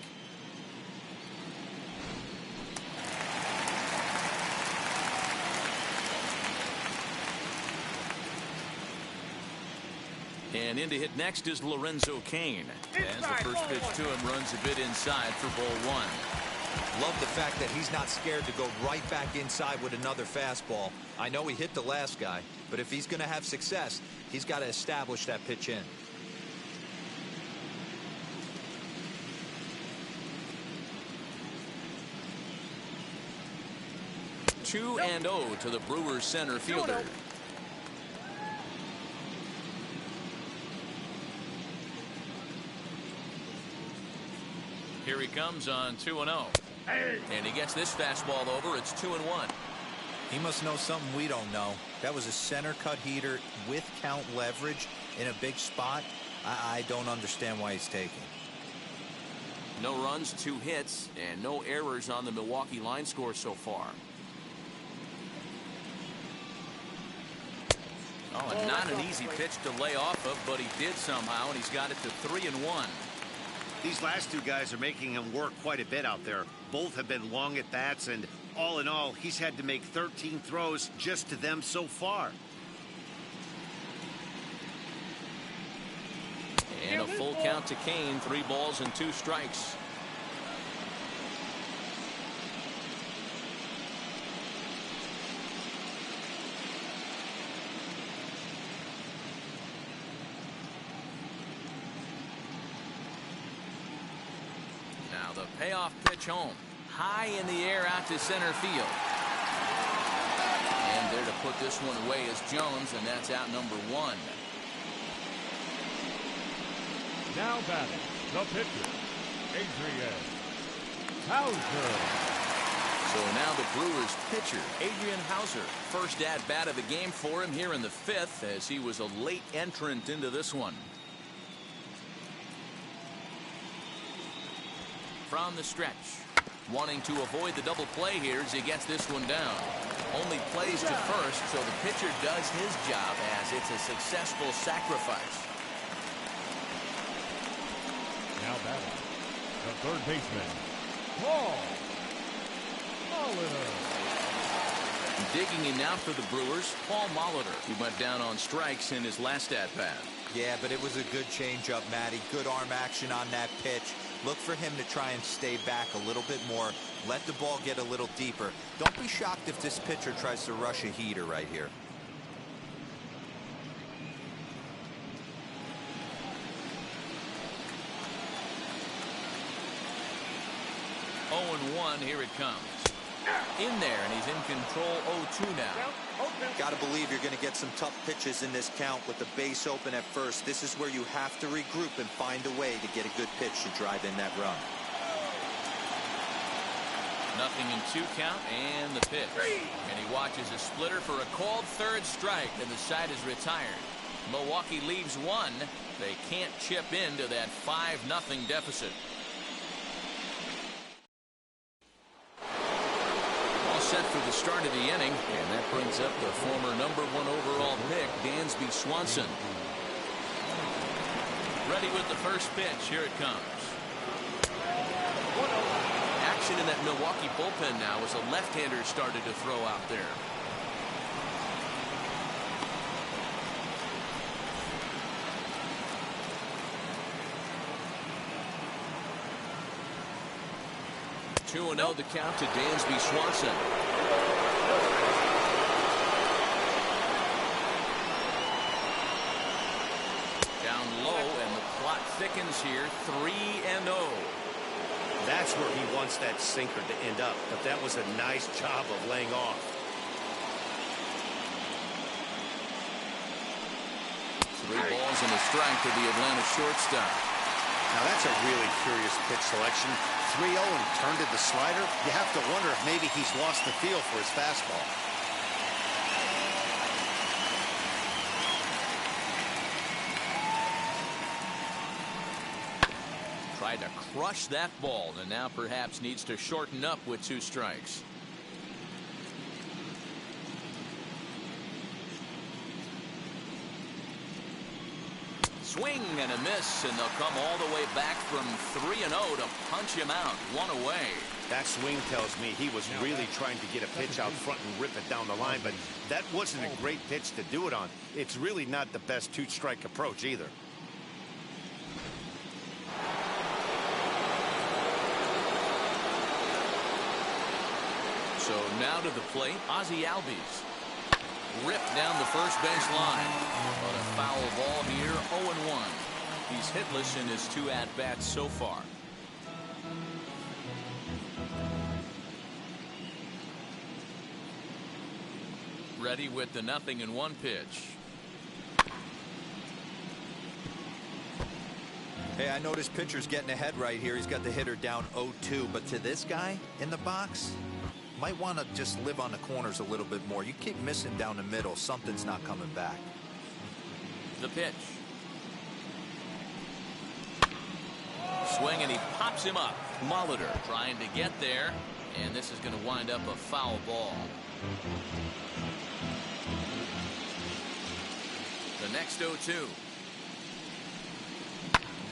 And in to hit next is Lorenzo Cain. As the first pitch to him runs a bit inside for ball 1. Love the fact that he's not scared to go right back inside with another fastball. I know he hit the last guy, but if he's going to have success, he's got to establish that pitch in. 2-0 to the Brewers center fielder. Here he comes on 2-0. And he gets this fastball over. It's 2-1. He must know something we don't know. That was a center cut heater with count leverage in a big spot. I don't understand why he's taking. No runs, 2 hits, and no errors on the Milwaukee line score so far. Oh, and not an easy pitch to lay off of, but he did somehow, and he's got it to 3-1. These last two guys are making him work quite a bit out there. Both have been long at bats, and all in all, he's had to make 13 throws just to them so far. And a full count to Kane, 3 balls and 2 strikes. Now the payoff pitch home. High in the air out to center field. And there to put this one away is Jones, and that's out number 1. Now batting, the pitcher, Adrian Hauser. So now the Brewers pitcher, Adrian Hauser. First at-bat of the game for him here in the 5th, as he was a late entrant into this one. From the stretch, wanting to avoid the double play here as he gets this one down. Only plays to first, so the pitcher does his job as it's a successful sacrifice. Now batting, the third baseman, Paul Molitor. Digging in now for the Brewers, Paul Molitor. He went down on strikes in his last at-bat. Yeah, but it was a good changeup, Matty. Good arm action on that pitch. Look for him to try and stay back a little bit more. Let the ball get a little deeper. Don't be shocked if this pitcher tries to rush a heater right here. 0-1, here it comes. In there, and he's in control 0-2 now. Got to believe you're going to get some tough pitches in this count with the base open at first. This is where you have to regroup and find a way to get a good pitch to drive in that run. Nothing in 2 count, and the pitch. And he watches a splitter for a called 3rd strike, and the side is retired. Milwaukee leaves 1. They can't chip into that 5-0 deficit. Set for the start of the inning, and that brings up the former number 1 overall pick, Dansby Swanson. Ready with the first pitch. Here it comes. Action in that Milwaukee bullpen now as a left-hander started to throw out there. Two 2-0 the count to Dansby Swanson. Down low, and the plot thickens here. 3-0. That's where he wants that sinker to end up, but that was a nice job of laying off. 3 balls and a strike to the Atlanta shortstop. Now that's a really curious pitch selection. 3-0 and turned to the slider. You have to wonder if maybe he's lost the feel for his fastball. Tried to crush that ball, and now perhaps needs to shorten up with 2 strikes. Swing and a miss, and they'll come all the way back from 3-0 to punch him out. 1 away. That swing tells me he was really trying to get a pitch out front and rip it down the line, but that wasn't a great pitch to do it on. It's really not the best 2-strike approach either. Now to the plate, Ozzie Albies. Ripped down the first base line. On a foul ball here, 0-1. He's hitless in his 2 at-bats so far. Ready with the 0-1 pitch. Hey, I noticed pitcher's getting ahead right here. He's got the hitter down 0-2, but to this guy in the box, might want to just live on the corners a little bit more. You keep missing down the middle, something's not coming back. The pitch. Swing, and he pops him up. Molitor trying to get there, and this is going to wind up a foul ball. The next 0-2.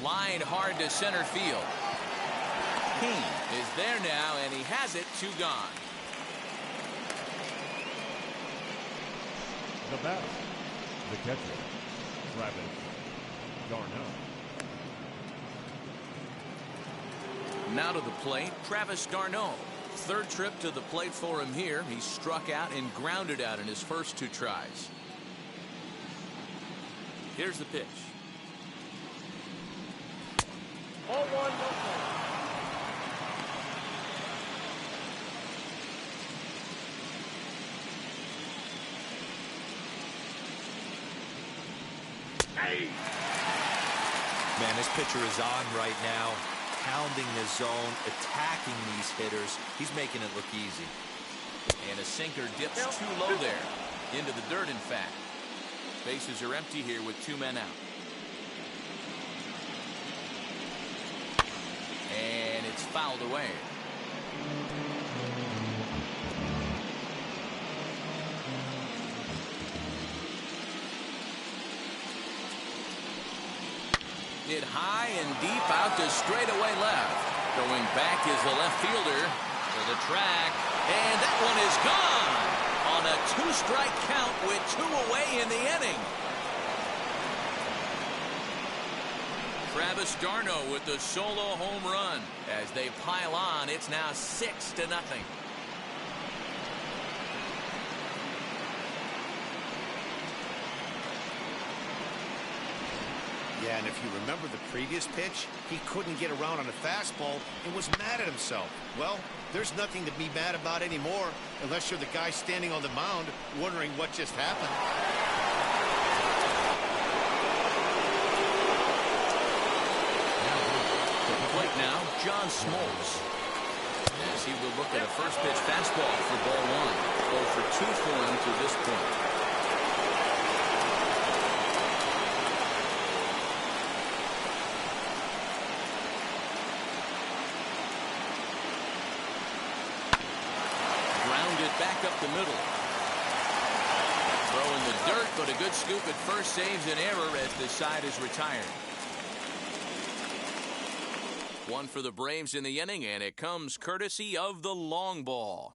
Line hard to center field. King is there now, and he has it. 2 gone. The batter, the catcher, Travis d'Arnaud. Now to the plate, Travis d'Arnaud. 3rd trip to the plate for him here. He struck out and grounded out in his first 2 tries. Here's the pitch. 0-1, no play. Hey. Man, this pitcher is on right now, pounding the zone, attacking these hitters. He's making it look easy. And a sinker dips too low there. Into the dirt, in fact. Bases are empty here with 2 men out. And it's fouled away. Hit high and deep out to straightaway left. Going back is the left fielder to the track. And that one is gone on a 2-strike count with 2 away in the inning. Travis d'Arnaud with the solo home run. As they pile on, it's now 6-0. Yeah, and if you remember the previous pitch, he couldn't get around on a fastball and was mad at himself. Well, there's nothing to be mad about anymore unless you're the guy standing on the mound wondering what just happened. Plate now, John Smoltz. As he will look at a first pitch fastball for ball 1. 0 for 2 for him to this point. Grounded back up the middle. Throwing the dirt, but a good scoop at first saves an error as the side is retired. 1 for the Braves in the inning, and it comes courtesy of the long ball.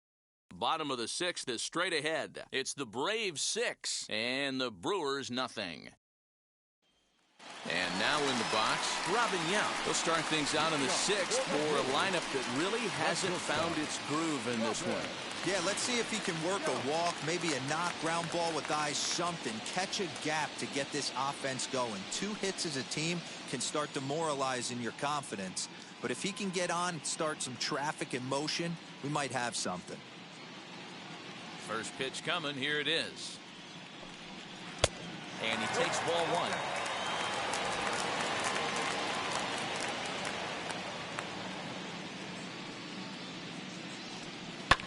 Bottom of the 6th is straight ahead. It's the Braves 6 and the Brewers nothing. And now in the box, Robin Yount. He'll start things out in the 6th for a lineup that really hasn't found its groove in this one. Yeah, let's see if he can work a walk, maybe a knock, ground ball with eyes, something. Catch a gap to get this offense going. 2 hits as a team can start demoralizing your confidence. But if he can get on, start some traffic in motion, we might have something. First pitch coming, here it is. And he takes ball 1.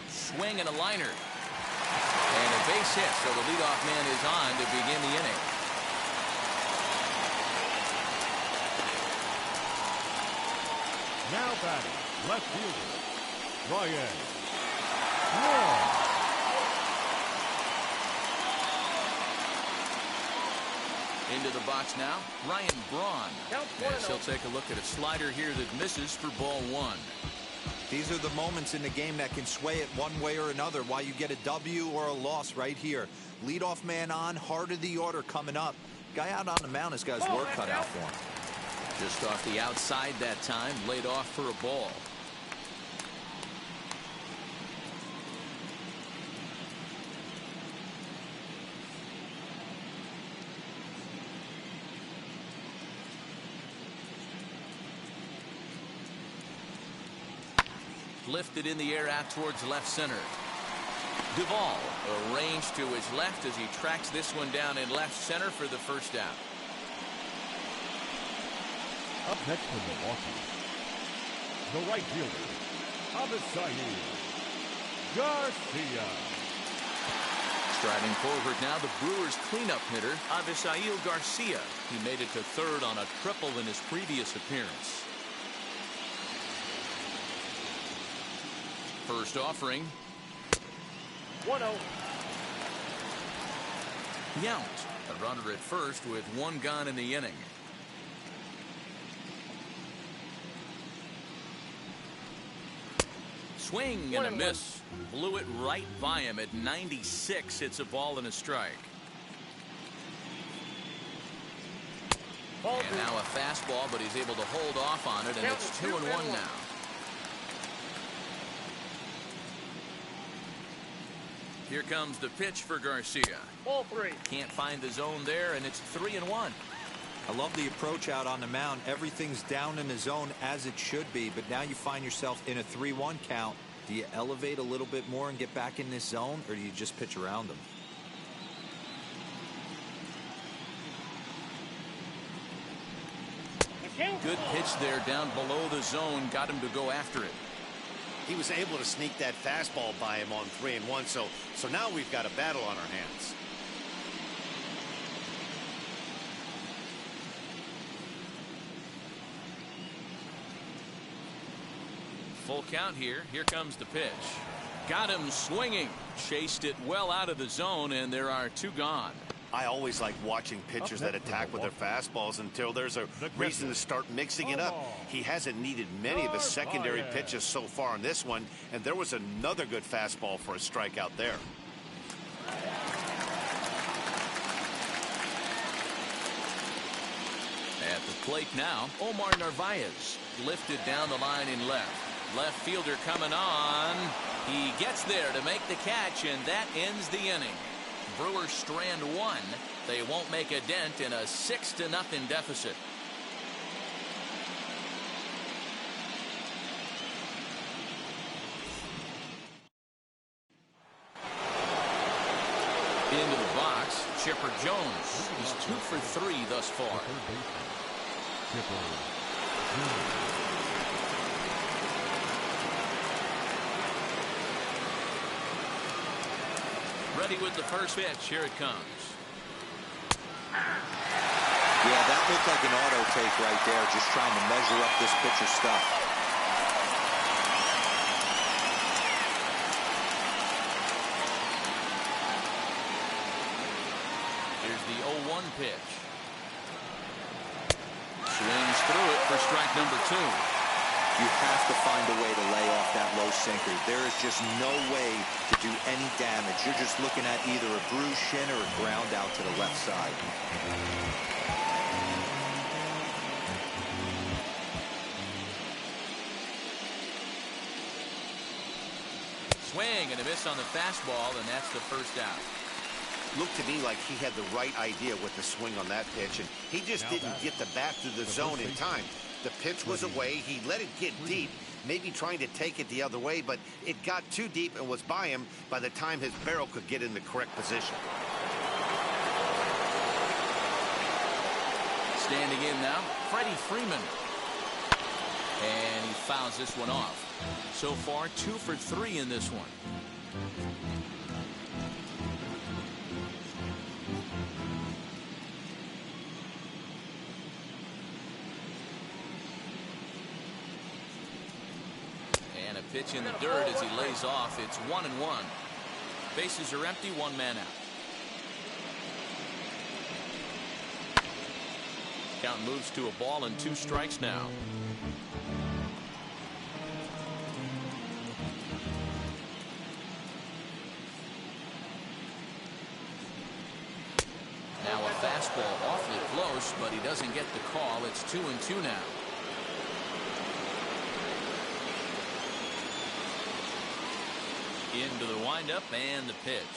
Swing and a liner. And a base hit, so the leadoff man is on to begin the inning. Now batting, left fielder, Ryan Braun. Into the box now, Ryan Braun. As he'll take a look at a slider here that misses for ball 1. These are the moments in the game that can sway it one way or another, why you get a W or a loss right here. Leadoff man on, heart of the order coming up. Guy out on the mound has got his work cut out for him. Just off the outside that time, laid off for a ball. lifted in the air out towards left center. Duvall arranged to his left as he tracks this one down in left center for the first out. Up next for Milwaukee, the right fielder, Avisail Garcia. Striding forward now, the Brewers' cleanup hitter, Avisail Garcia. He made it to third on a triple in his previous appearance. First offering. 1-0. Yount, a runner at first with one gone in the inning. Swing and a miss. Blew it right by him at 96. It's a ball and a strike. And now a fastball, but he's able to hold off on it, and it's 2-1 now. Here comes the pitch for Garcia. Ball 3. Can't find the zone there, and it's 3-1. I love the approach out on the mound. Everything's down in the zone as it should be, but now you find yourself in a 3-1 count. Do you elevate a little bit more and get back in this zone, or do you just pitch around them? Good pitch there down below the zone. Got him to go after it. He was able to sneak that fastball by him on 3-1, so now we've got a battle on our hands. Full count here. Here comes the pitch. Got him swinging. Chased it well out of the zone, and there are two gone. I always like watching pitchers that attack with their fastballs until there's a reason to start mixing it up. He hasn't needed many of his secondary pitches so far in this one, and there was another good fastball for a strikeout there. At the plate now, Omar Narvaez lifted down the line in left. Left fielder coming on. He gets there to make the catch, and that ends the inning. Brewers strand one. They won't make a dent in a 6-0 deficit. Into the box, Chipper Jones. He's 2 for 3 thus far. Ready with the first pitch. Here it comes. Yeah, that looked like an auto take right there, just trying to measure up this pitcher's stuff. Here's the 0-1 pitch. Swings through it for strike number 2. You have to find a way to lay off that low sinker. There is just no way to do any damage. You're just looking at either a bruised shin or a ground out to the left side. Swing and a miss on the fastball, and that's the first out. Looked to me like he had the right idea with the swing on that pitch, and he just didn't get the bat through the zone in time. The pitch was away. He let it get deep, maybe trying to take it the other way, but it got too deep and was by him by the time his barrel could get in the correct position. Standing in now, Freddie Freeman. And he fouls this one off. So far, 2 for 3 in this one. And a pitch in the dirt as he lays off. It's 1-1. Bases are empty, 1 man out. Count moves to a ball and 2 strikes now. Now a fastball awfully close, but he doesn't get the call. It's 2-2 now. Into the windup and the pitch.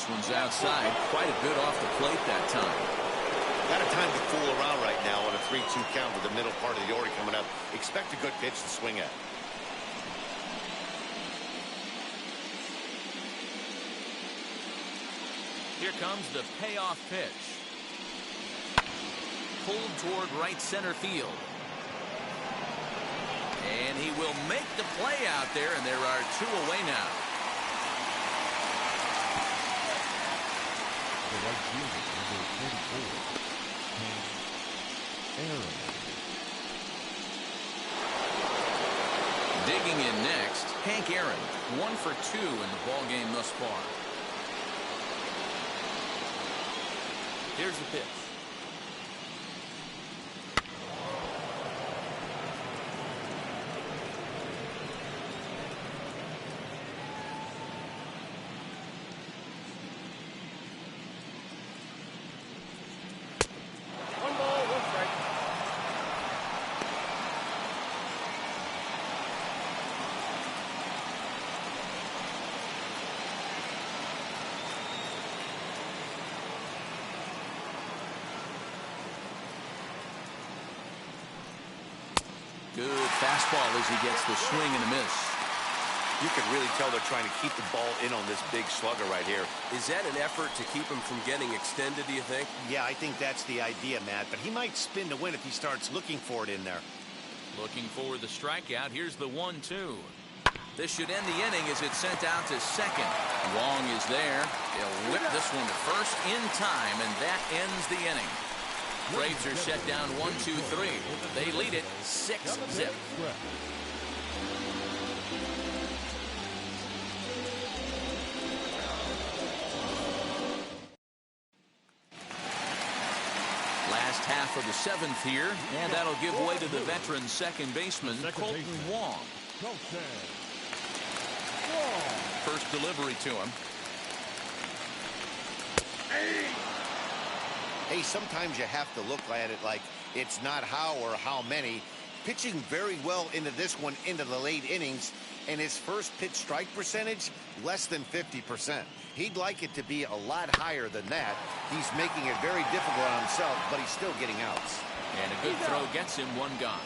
This one's outside. Quite a bit off the plate that time. Not a time to fool around right now on a 3-2 count with the middle part of the order coming up. Expect a good pitch to swing at. Here comes the payoff pitch. Pulled toward right center field. And he will make the play out there, and there are 2 away now. The right fielder, number 44, Aaron. Digging in next, Hank Aaron, 1 for 2 in the ball game thus far. Here's the pitch. Good fastball as he gets the swing and a miss. You can really tell they're trying to keep the ball in on this big slugger right here. Is that an effort to keep him from getting extended, do you think? Yeah, I think that's the idea, Matt. But he might spin to win if he starts looking for it in there. Looking for the strikeout. Here's the 1-2. This should end the inning as it's sent out to second. Wong is there. He'll whip this one to first in time, and that ends the inning. Braves are set down 1-2-3. They lead it 6-0. Last half of the 7th here, and that'll give way to the veteran second baseman, Colton Wong. First delivery to him. Hey, sometimes you have to look at it like it's not how or how many. Pitching very well into this one into the late innings, and his first pitch strike percentage, less than 50%. He'd like it to be a lot higher than that. He's making it very difficult on himself, but he's still getting outs. And a good throw gets him 1 gone.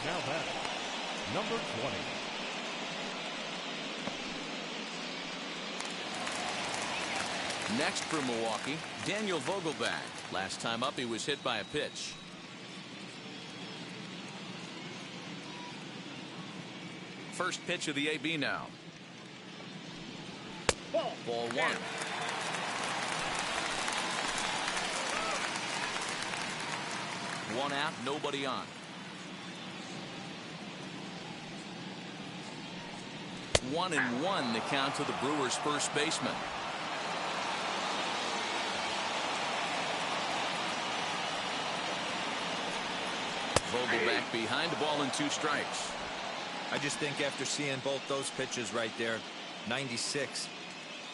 Now batting, number 20. Next for Milwaukee, Daniel Vogelback. Last time up, he was hit by a pitch. First pitch of the AB now. Ball 1. One out, nobody on. 1-1 the count to the Brewers' first baseman. Vogelback behind the ball and 2 strikes. I just think after seeing both those pitches right there, 96,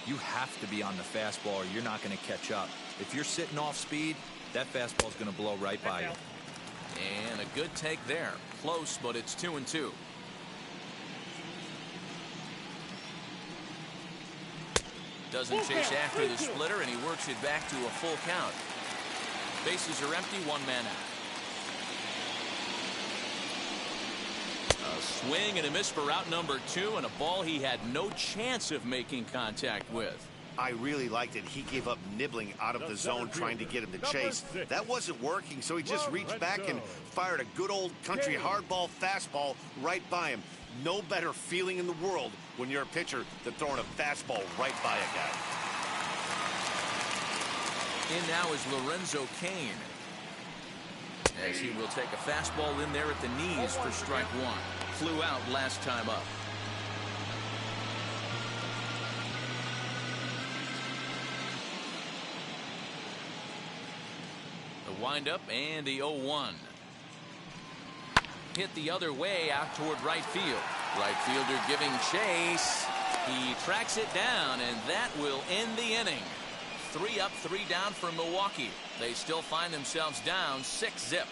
you have to be on the fastball or you're not going to catch up. If you're sitting off speed, that fastball is going to blow right by you. And a good take there. Close, but it's 2-2. Doesn't chase after the splitter, and he works it back to a full count. Bases are empty, 1 man out. A swing and a miss for out number 2, and a ball he had no chance of making contact with. I really liked it. He gave up nibbling out of the zone trying to get him to chase. That wasn't working, so he just reached back and fired a good old country hardball fastball right by him. No better feeling in the world when you're a pitcher than throwing a fastball right by a guy. In now is Lorenzo Cain, as he will take a fastball in there at the knees for strike 1. Flew out last time up. The windup and the 0-1. Hit the other way out toward right field. Right fielder giving chase. He tracks it down, and that will end the inning. 3 up, 3 down for Milwaukee. They still find themselves down 6-0.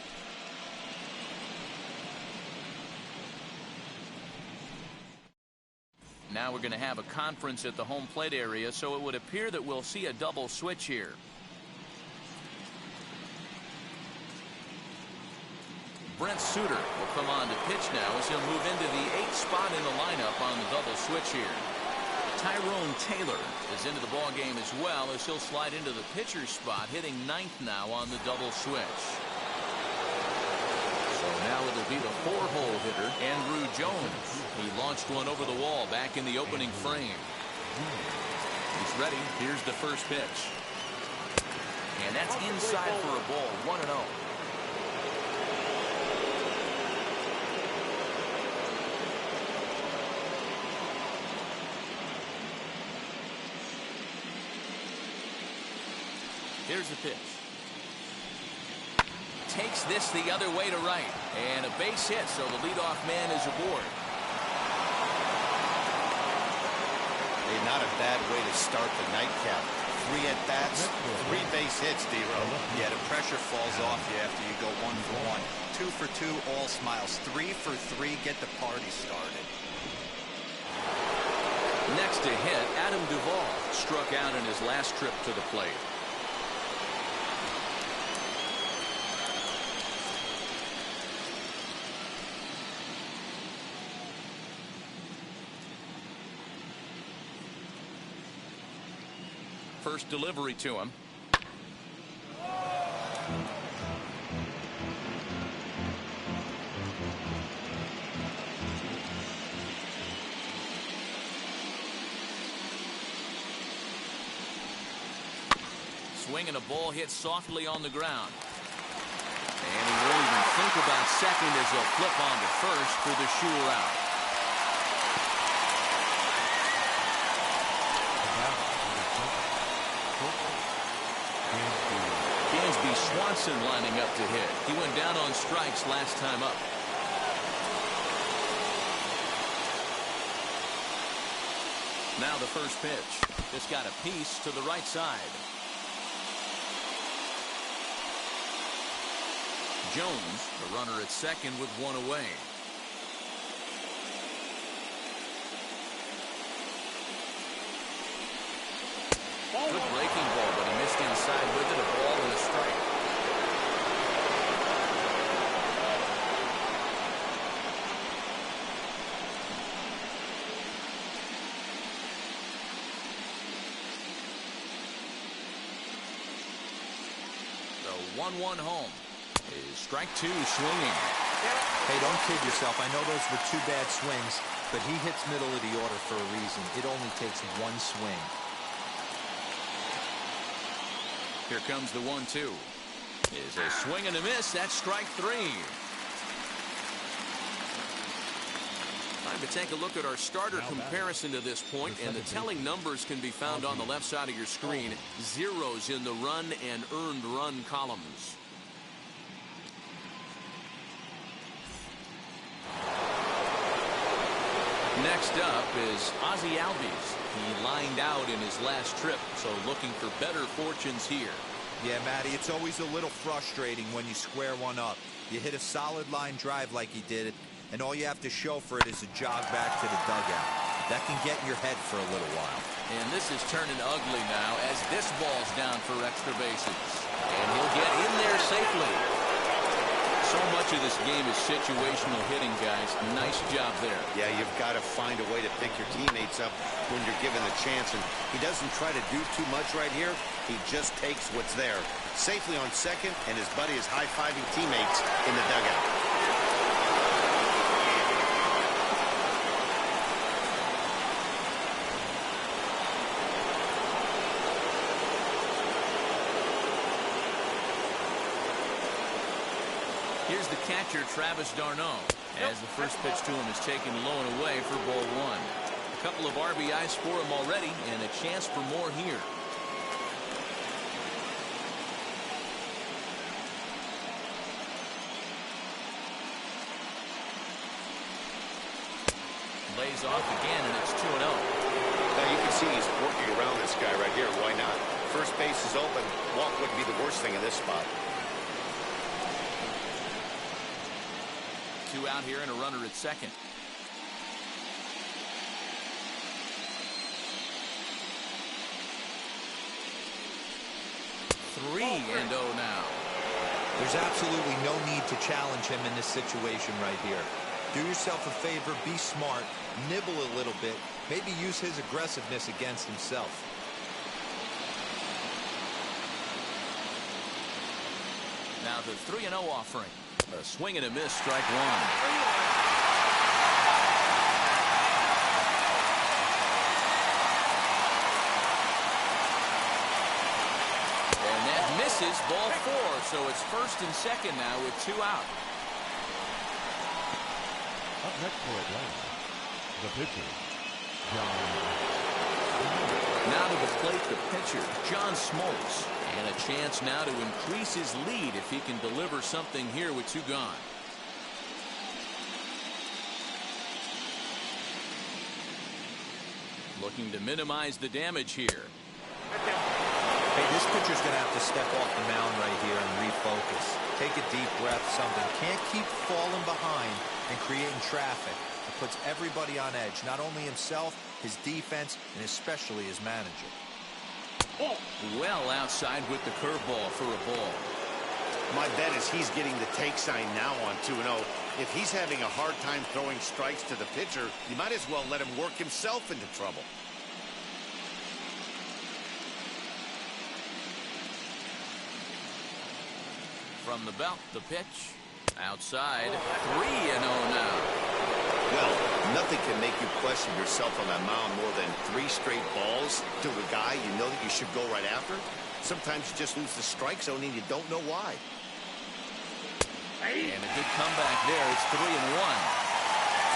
Now we're going to have a conference at the home plate area, so it would appear that we'll see a double switch here. Brent Suter will come on to pitch now as he'll move into the 8th spot in the lineup on the double switch here. Tyrone Taylor is into the ball game as well as he'll slide into the pitcher's spot, hitting 9th now on the double switch. So now it'll be the 4-hole hitter, Andrew Jones. He launched one over the wall back in the opening frame. He's ready. Here's the first pitch. And that's inside for a ball, 1-0. Here's the pitch. Takes this the other way to right. And a base hit, so the leadoff man is aboard. Hey, not a bad way to start the nightcap. 3 at-bats, 3 base hits, D-Row. Yeah, the pressure falls off you after you go 1 for 1. 2 for 2, all smiles. 3 for 3, get the party started. Next to hit, Adam Duvall struck out in his last trip to the plate. First delivery to him. Swinging a ball hit softly on the ground. And he won't even think about second as he'll flip on to first for the sure out. Swanson lining up to hit. He went down on strikes last time up. Now the first pitch. Just got a piece to the right side. Jones, the runner at second with 1 away. Good breaking ball, but he missed inside with it. A ball and a strike. The 1-1 home is strike 2 swinging. Hey, don't kid yourself. I know those were 2 bad swings, but he hits middle of the order for a reason. It only takes 1 swing. Here comes the 1-2. Is a swing and a miss. That's strike 3. Time to take a look at our starter comparison to this point, and the telling numbers can be found on the left side of your screen. Zeros in the run and earned run columns. Next up is Ozzie Albies. He lined out in his last trip, so looking for better fortunes here. Yeah, Matty, it's always a little frustrating when you square one up. You hit a solid line drive like he did, and all you have to show for it is a jog back to the dugout. That can get in your head for a little while. And this is turning ugly now as this ball's down for extra bases. And he'll get in there safely. So much of this game is situational hitting, guys. Nice job there. Yeah, you've got to find a way to pick your teammates up when you're given the chance. And he doesn't try to do too much right here. He just takes what's there. Safely on second, and his buddy is high-fiving teammates in the dugout. Here's the catcher, Travis d'Arnaud, as the first pitch to him is taken low and away for ball 1. A couple of RBIs for him already, and a chance for more here. Lays off again, and it's 2-0. Now you can see he's working around this guy right here. Why not? First base is open. Walk wouldn't be the worst thing in this spot. 2 out here and a runner at second. 3-0 now. There's absolutely no need to challenge him in this situation right here. Do yourself a favor, be smart, nibble a little bit, maybe use his aggressiveness against himself. Now the 3-0 offering. A swing and a miss, strike one. And that misses, ball 4. So it's first and second now with 2 out. Up next for Atlanta, the pitcher, John. Now to the plate, the pitcher, John Smoltz. And a chance now to increase his lead if he can deliver something here with 2 gone. Looking to minimize the damage here. Hey, this pitcher's going to have to step off the mound right here and refocus. Take a deep breath, something. Can't keep falling behind and creating traffic. It puts everybody on edge, not only himself, his defense, and especially his manager. Well outside with the curveball for a ball. My bet is he's getting the take sign now on 2-0. If he's having a hard time throwing strikes to the pitcher, you might as well let him work himself into trouble. From the belt, the pitch. Outside, 3-0 now. Well, nothing can make you question yourself on that mound more than 3 straight balls to a guy you know that you should go right after. Sometimes you just lose the strike zone and you don't know why. And a good comeback there. It's 3-1.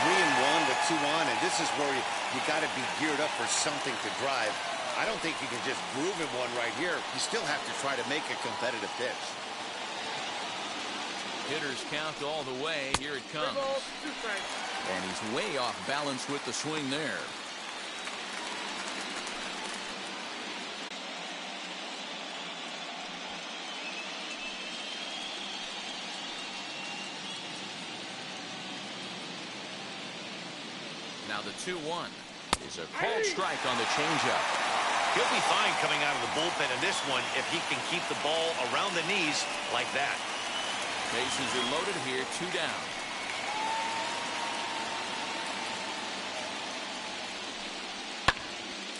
3-1 with 2 on, and this is where you got to be geared up for something to drive. I don't think you can just groove in one right here. You still have to try to make a competitive pitch. Hitters count all the way. Here it comes. And he's way off balance with the swing there. Now the 2-1 is a cold strike on the changeup. He'll be fine coming out of the bullpen in this one if he can keep the ball around the knees like that. Bases are loaded here, 2 down.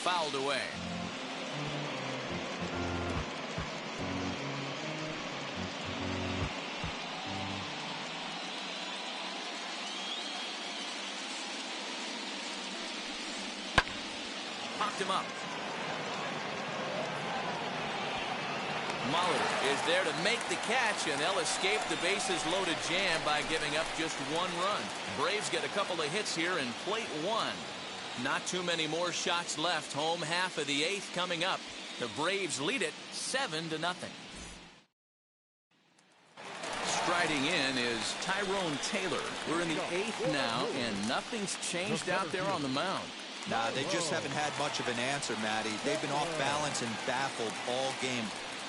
Fouled away. Popped him up. Molitor is there to make the catch, and they'll escape the bases loaded jam by giving up just 1 run. Braves get a couple of hits here in plate 1. Not too many more shots left. Home half of the 8th coming up. The Braves lead it 7-0. Striding in is Tyrone Taylor. We're in the 8th now, and nothing's changed out there on the mound. Nah, they just haven't had much of an answer, Matty. They've been off balance and baffled all game.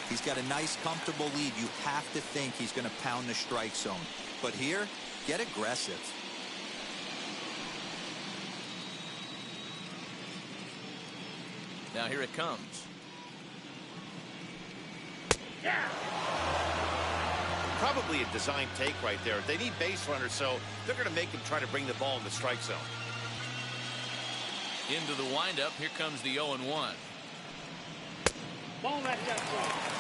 He's got a nice, comfortable lead. You have to think he's going to pound the strike zone. But here, get aggressive. Now here it comes. Probably a design take right there. They need base runners, so they're going to make him try to bring the ball in the strike zone. Into the windup. Here comes the 0-1.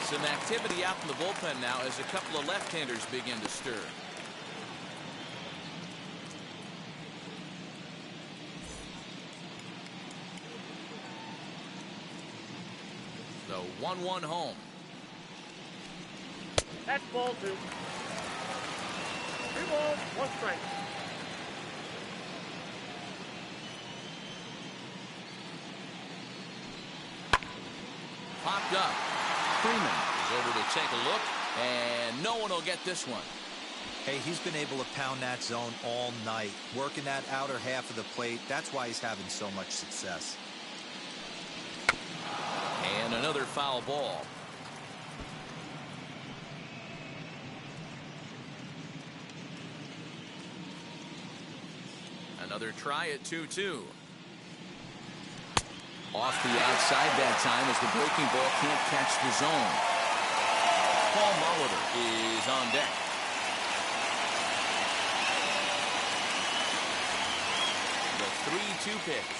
Some activity out in the bullpen now as a couple of left-handers begin to stir. The 1-1 home. That's ball 2. 3 balls, 1 strike. Popped up. Freeman is over to take a look, and no one will get this one. Hey, he's been able to pound that zone all night, working that outer half of the plate. That's why he's having so much success. And another foul ball. Another try at 2-2. Off the outside that time as the breaking ball can't catch the zone. Paul Molitor is on deck. The 3-2 pitch.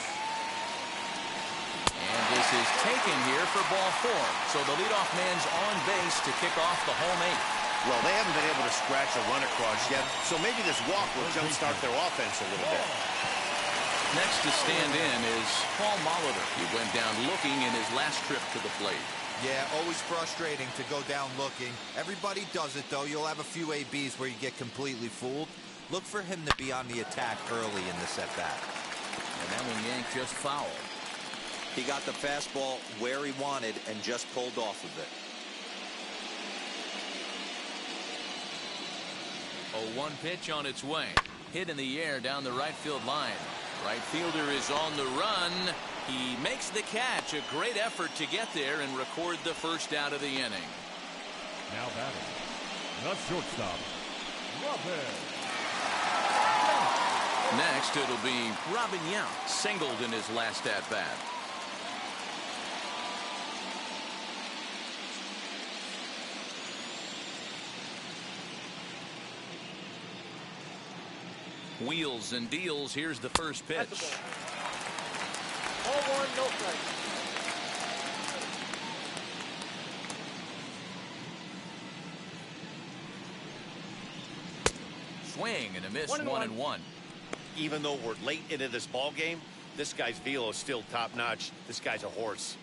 And this is taken here for ball 4. So the leadoff man's on base to kick off the home 8th. Well, they haven't been able to scratch a run across yet, so maybe this walk will jumpstart their offense a little bit. Next to stand in is Paul Molitor. He went down looking in his last trip to the plate. Yeah, always frustrating to go down looking. Everybody does it, though. You'll have a few ABs where you get completely fooled. Look for him to be on the attack early in this at-bat. And that one yanked just foul. He got the fastball where he wanted and just pulled off of it. 0-1 pitch on its way. Hit in the air down the right field line. Right fielder is on the run. He makes the catch. A great effort to get there and record the first out of the inning. Now batting, the shortstop, Robin. Next, it'll be Robin Yount, singled in his last at-bat. Wheels and deals. Here's the first pitch. Ball 1, no strike. Swing and a miss. 1-1. Even though we're late into this ball game, this guy's velo is still top-notch. This guy's a horse.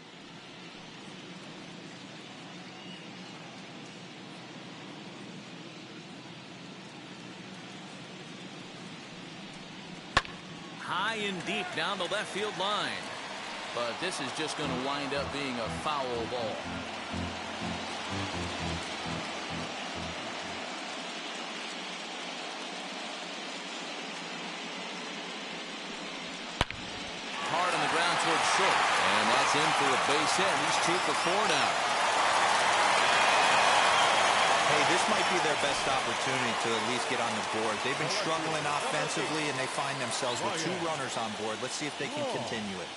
High and deep down the left field line. But this is just going to wind up being a foul ball. Hard on the ground towards short. And that's in for a base hit. He's 2 for 4 now. Hey, this might be their best opportunity to at least get on the board. They've been struggling offensively, and they find themselves with 2 runners on board. Let's see if they can continue it.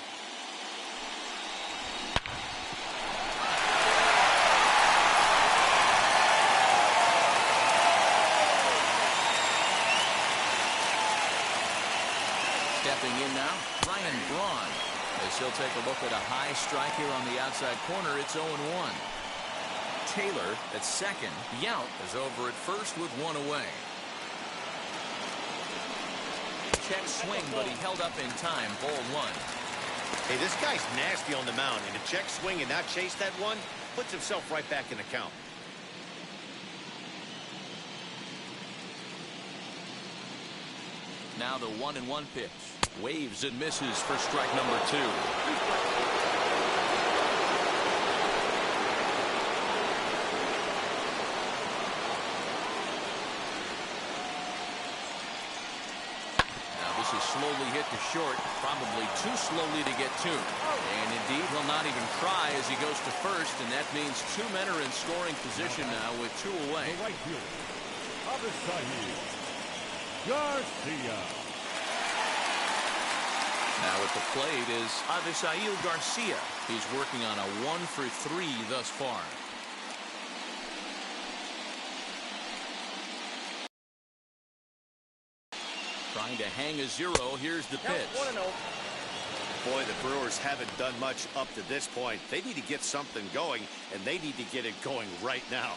Stepping in now, Ryan Braun. As he'll take a look at a high strike here on the outside corner, it's 0-1. Taylor at second. Yount is over at first with 1 away. Check swing, but he held up in time. Ball 1. Hey, this guy's nasty on the mound, and to check swing and not chase that one puts himself right back in the count. Now the 1-1 pitch. Waves and misses for strike number 2. This is slowly hit to short, probably too slowly to get to. And indeed, he'll not even try as he goes to first, and that means 2 men are in scoring position now with 2 away. The right fielder, Garcia. Now at the plate is Avisail Garcia. He's working on a 1 for 3 thus far. Trying to hang a 0. Here's the pitch. 1-0. Boy, the Brewers haven't done much up to this point. They need to get something going, and they need to get it going right now.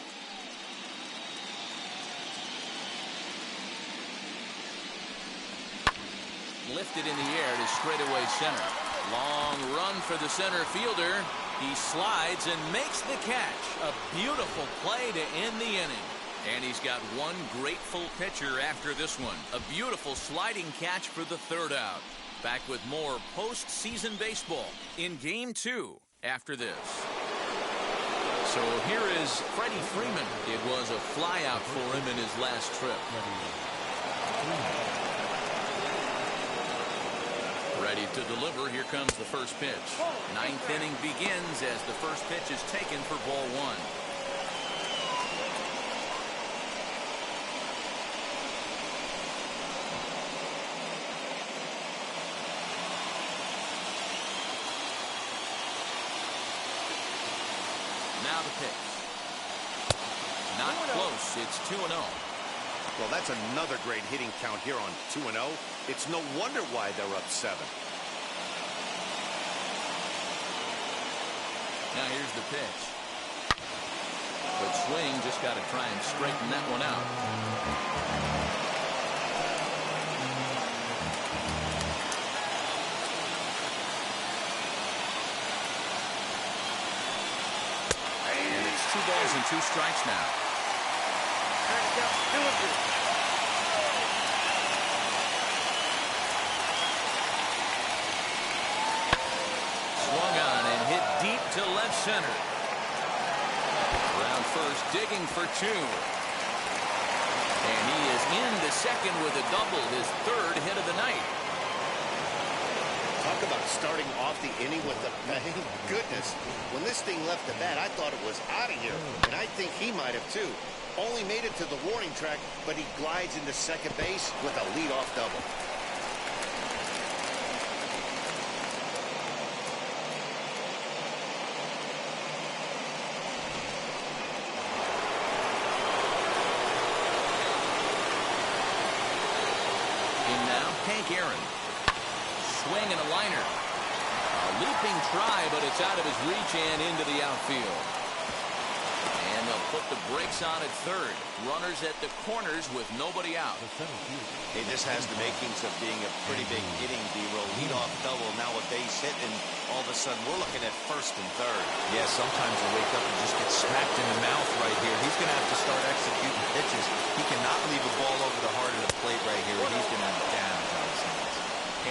Lifted in the air to straightaway center. Long run for the center fielder. He slides and makes the catch. A beautiful play to end the inning. And he's got one grateful pitcher after this one. A beautiful sliding catch for the 3rd out. Back with more postseason baseball in Game 2 after this. So here is Freddie Freeman. It was a flyout for him in his last trip. Ready to deliver. Here comes the first pitch. 9th inning begins as the first pitch is taken for ball 1. Now the pitch. Not close. It's 2-0. Well, that's another great hitting count here on 2-0. It's no wonder why they're up 7. Now here's the pitch. Good swing. Just got to try and straighten that one out. And it's 2 balls and 2 strikes now. Swung on and hit deep to left center. Around first, digging for 2. And he is into second with a double, his 3rd hit of the night. Talk about starting off the inning with a bang. Goodness, when this thing left the bat, I thought it was out of here. And I think he might have too. Only made it to the warning track, but he glides into second base with a leadoff double. In now, Hank Aaron. Swing and a liner. A leaping try, but it's out of his reach and into the outfield. And they'll put the brakes on at third. Runners at the corners with nobody out. Hey, this has the makings of being a pretty big inning, D-roll. Leadoff double, now a base hit, and all of a sudden we're looking at first and third. Yeah, sometimes you wake up and just get smacked in the mouth right here. He's going to have to start executing pitches. He cannot leave a ball over the heart of the plate right here. He's going to have damage on his hands.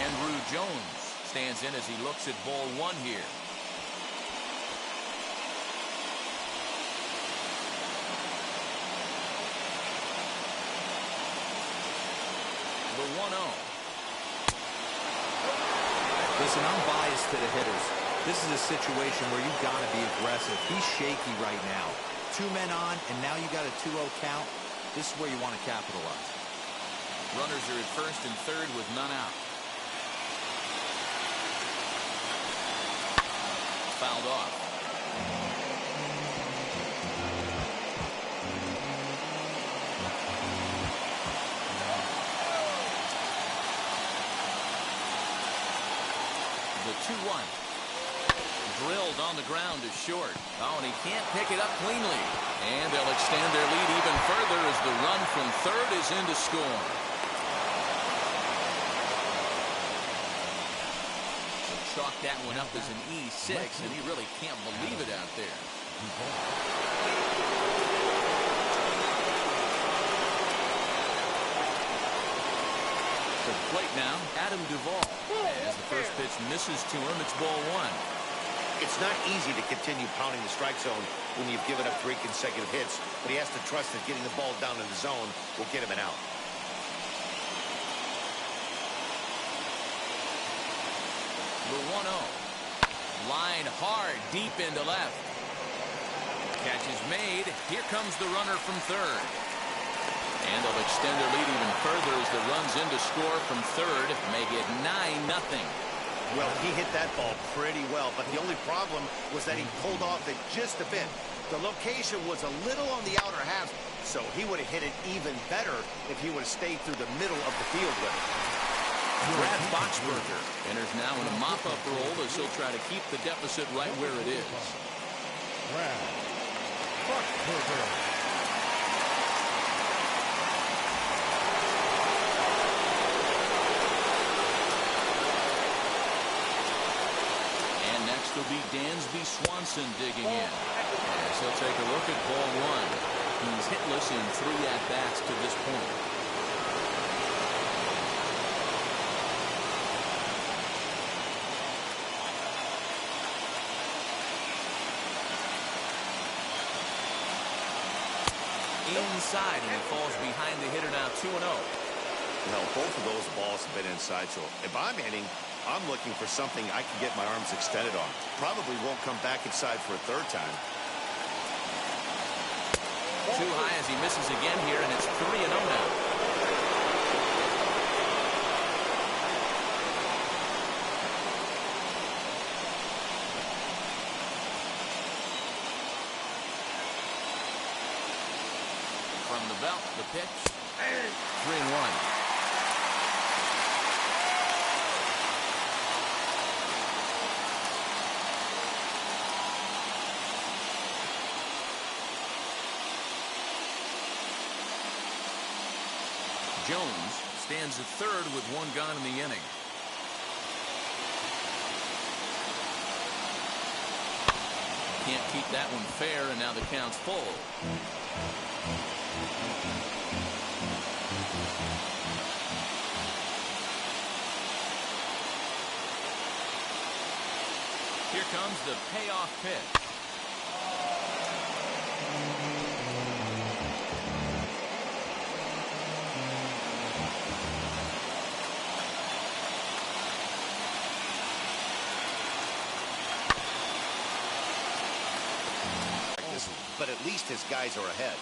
Andrew Jones stands in as he looks at ball 1 here. The 1-0. Listen, I'm biased to the hitters. This is a situation where you've got to be aggressive. He's shaky right now. 2 men on, and now you got a 2-0 count. This is where you want to capitalize. Runners are at first and third with none out. Fouled off. The 2-1. Drilled on the ground to short. Oh, and he can't pick it up cleanly. And they'll extend their lead even further as the run from third is in to score. Chalk that one up as an E6, and he really can't believe it out there. To the plate now, Adam Duvall. As the first pitch misses to him, it's ball 1. It's not easy to continue pounding the strike zone when you've given up 3 consecutive hits, but he has to trust that getting the ball down in the zone will get him an out. The 1-0. Line hard, deep into left. Catch is made. Here comes the runner from third. And they'll extend their lead even further as the runs in to score from third. Make it 9-0. Well, he hit that ball pretty well, but the only problem was that he pulled off it just a bit. The location was a little on the outer half, so he would have hit it even better if he would have stayed through the middle of the field with it. Brad Boxberger enters now in a mop-up role as he'll try to keep the deficit right where it is. Brad Boxberger. And next will be Dansby Swanson digging in. As he'll take a look at ball 1. He's hitless in 3 at-bats to this point. Inside, and he falls behind the hitter now 2-0. Well, both of those balls have been inside, so if I'm hitting, I'm looking for something I can get my arms extended on. Probably won't come back inside for a 3rd time. Too high as he misses again here, and it's 3-0 now. the belt. The pitch. 3-1. Jones stands at third with one gone in the inning. Can't keep that one fair, and now the count's full. Here comes the payoff pitch. But at least his guys are ahead.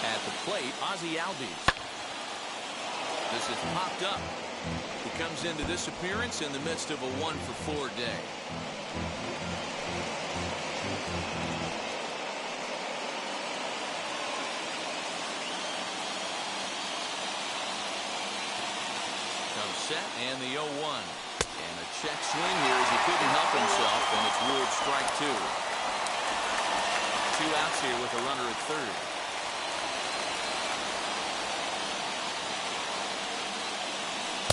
At the plate, ALDS. This is popped up. He comes into this appearance in the midst of a 1-for-4 day. Set and the 0-1. And a check swing here as he couldn't help himself, and it's ruled strike 2. 2 outs here with a runner at third.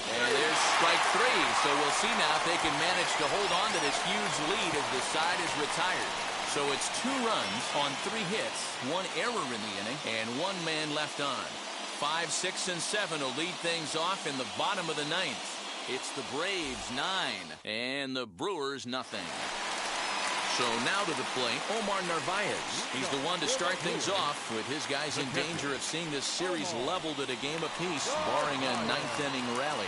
And there's strike 3. So we'll see now if they can manage to hold on to this huge lead as the side is retired. So it's 2 runs on 3 hits, 1 error in the inning, and 1 man left on. 5, 6, and 7 will lead things off in the bottom of the 9th. It's the Braves 9 and the Brewers nothing. So now to the plate, Omar Narvaez. He's the one to start things off with his guys in danger of seeing this series leveled at a game apiece, barring a 9th inning rally.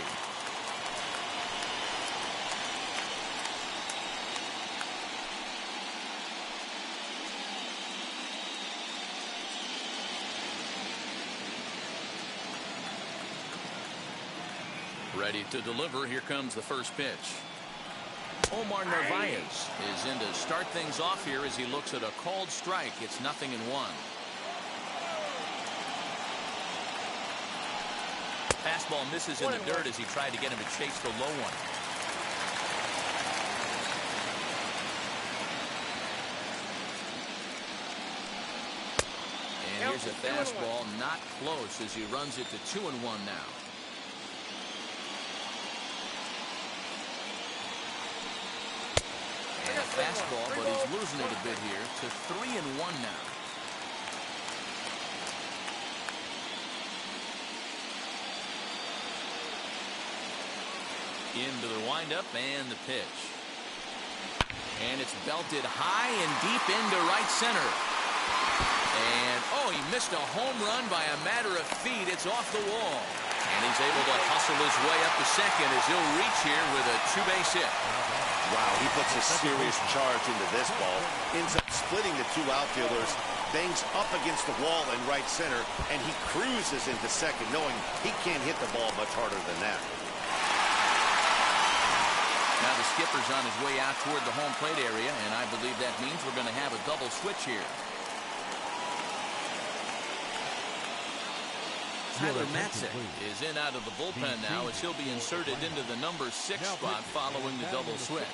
Ready to deliver. Here comes the first pitch. Omar Narvaez is in to start things off here as he looks at a called strike. It's 0-1. Fastball misses in the dirt as he tried to get him to chase the low one. And here's a fastball not close as he runs it to 2-1 now. And a fastball, but he's losing it a bit here to 3-1 now. Into the windup and the pitch. And it's belted high and deep into right center. And, oh, he missed a home run by a matter of feet. It's off the wall. And he's able to hustle his way up to second as he'll reach here with a 2-base hit. Wow, he puts a serious charge into this ball. Ends up splitting the 2 outfielders, bangs up against the wall in right center, and he cruises into second, knowing he can't hit the ball much harder than that. Now the skipper's on his way out toward the home plate area, and I believe that means we're going to have a double switch here. Tyler Matzek is in out of the bullpen now as he'll be inserted into the number 6 spot following the double switch.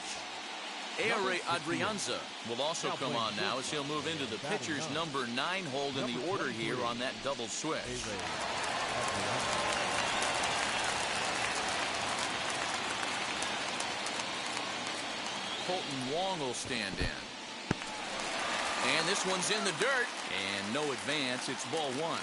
Aire Adrianza will also come on now as he'll move into the pitcher's number 9 hold in the order here on that double switch. Colton Wong will stand in. And this one's in the dirt. And no advance. It's ball 1.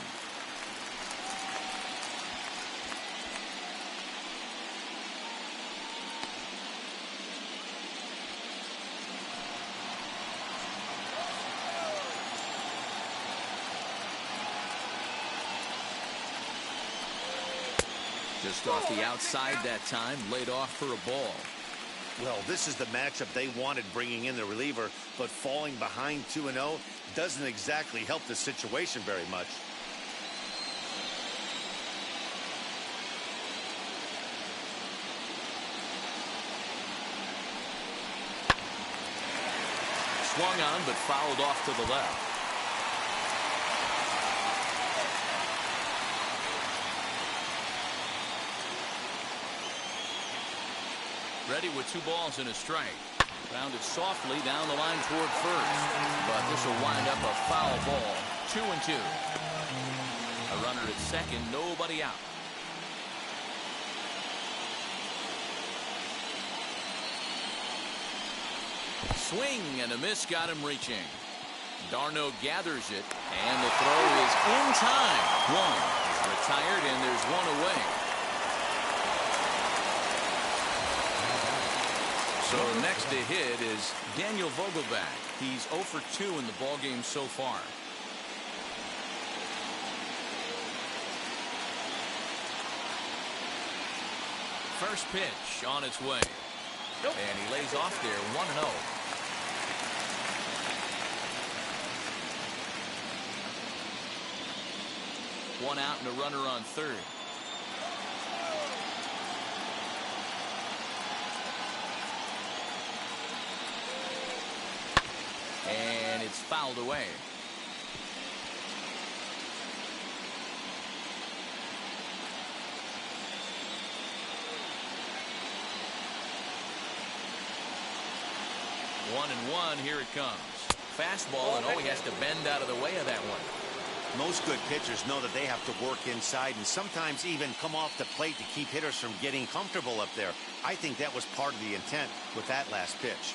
Just off the outside that time, laid off for a ball. Well, this is the matchup they wanted, bringing in the reliever, but falling behind 2-0 doesn't exactly help the situation very much. swung on but fouled off to the left. Ready with 2 balls and a strike. Grounded softly down the line toward first. But this will wind up a foul ball. 2-2. A runner at second, nobody out. Swing and a miss got him reaching. Darno gathers it, and the throw is in time. One is retired, and there's one away. So next to hit is Daniel Vogelback. He's 0 for 2 in the ballgame so far. First pitch on its way. Nope. And he lays off there 1-0. One out and a runner on third. And it's fouled away. One and one, here it comes. Fastball, and he has to bend out of the way of that one. Most good pitchers know that they have to work inside and sometimes even come off the plate to keep hitters from getting comfortable up there. I think that was part of the intent with that last pitch.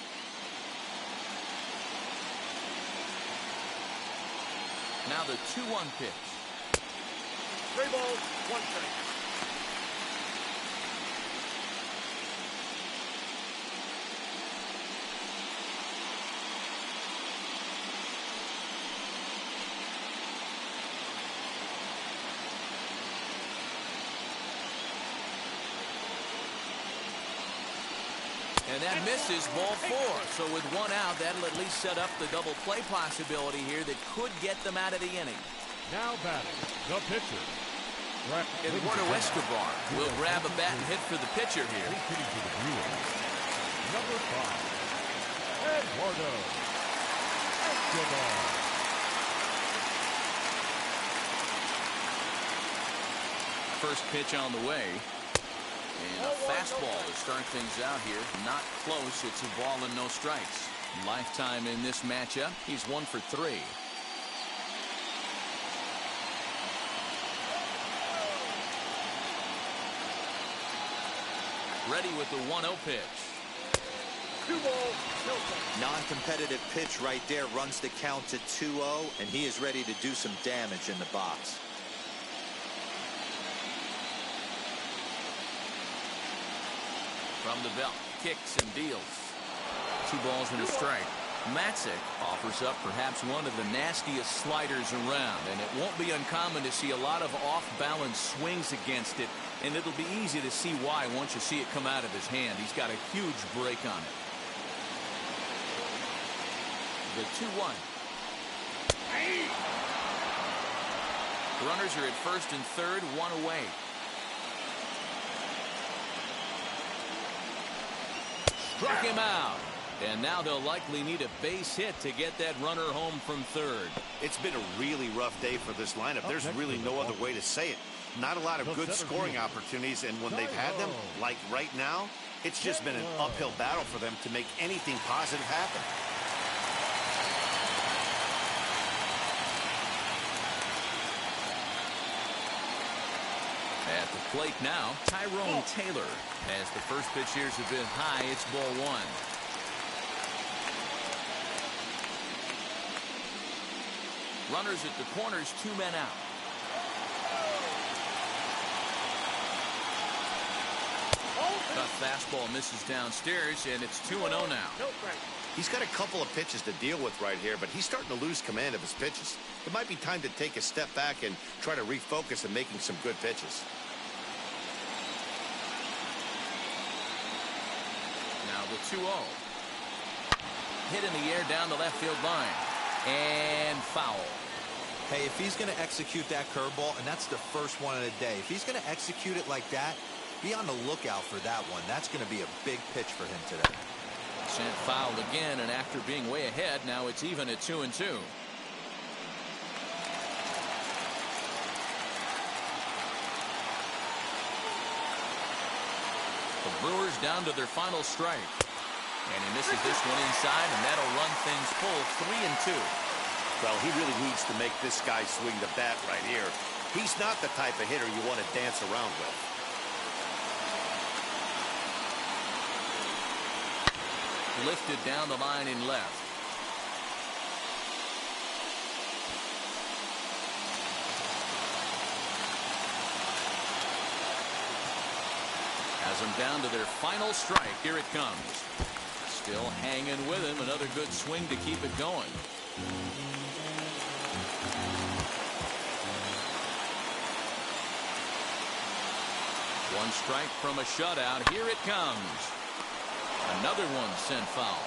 Now the 2-1 pitch. 3 balls, 1 strike. And that misses, ball 4. So with 1 out, that'll at least set up the double play possibility here that could get them out of the inning. Now batting, the pitcher. Eduardo Escobar will grab a bat and hit for the pitcher here. Hitting to the Brewers. Number 5, Eduardo Escobar. First pitch on the way. And a fastball to start things out here. Not close. It's a ball and no strikes. Lifetime in this matchup. He's 1 for 3. Ready with the 1-0 pitch. 2 balls, no strikes. Non-competitive pitch right there, runs the count to 2-0, and he is ready to do some damage in the box. From the belt, kicks and deals. 2 balls and a strike. Matzik offers up perhaps one of the nastiest sliders around, and it won't be uncommon to see a lot of off-balance swings against it, and it'll be easy to see why once you see it come out of his hand. He's got a huge break on it. The 2-1. Runners are at first and third, 1 away. Struck him out. And now they'll likely need a base hit to get that runner home from third. It's been a really rough day for this lineup. There's really no other way to say it. Not a lot of good scoring opportunities, and when they've had them, like right now, it's just been an uphill battle for them to make anything positive happen. At the plate now, Tyrone Taylor. As the first pitch here has been high, it's ball 1. Runners at the corners, 2 men out. The fastball misses downstairs, and it's 2-0 now. No strike. He's got a couple of pitches to deal with right here, but he's starting to lose command of his pitches. It might be time to take a step back and try to refocus on making some good pitches. Now the 2-0. Hit in the air down the left field line. And foul. Hey, if he's going to execute that curveball, and that's the first one of the day, if he's going to execute it like that, be on the lookout for that one. That's going to be a big pitch for him today. Sent foul again, and after being way ahead, now it's even at 2-2. The Brewers down to their final strike. And he misses this one inside, and that'll run things full 3-2. Well, he really needs to make this guy swing the bat right here. He's not the type of hitter you want to dance around with. Lifted down the line in left. Has them down to their final strike. Here it comes. Still hanging with him. Another good swing to keep it going. One strike from a shutout. Here it comes. Another one sent foul.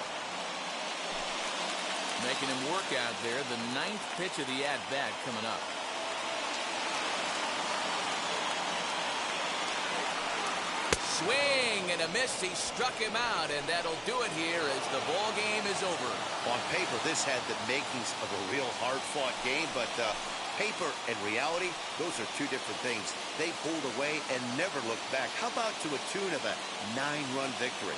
Making him work out there. The 9th pitch of the at-bat coming up. Swing and a miss. He struck him out, and that'll do it here as the ball game is over. On paper, this had the makings of a real hard-fought game, but paper and reality, those are two different things. They pulled away and never looked back. How about to a tune of a 9-run victory?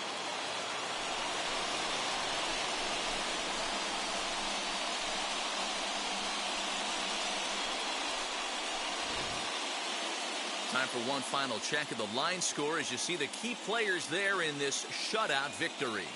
Time for one final check of the line score as you see the key players there in this shutout victory.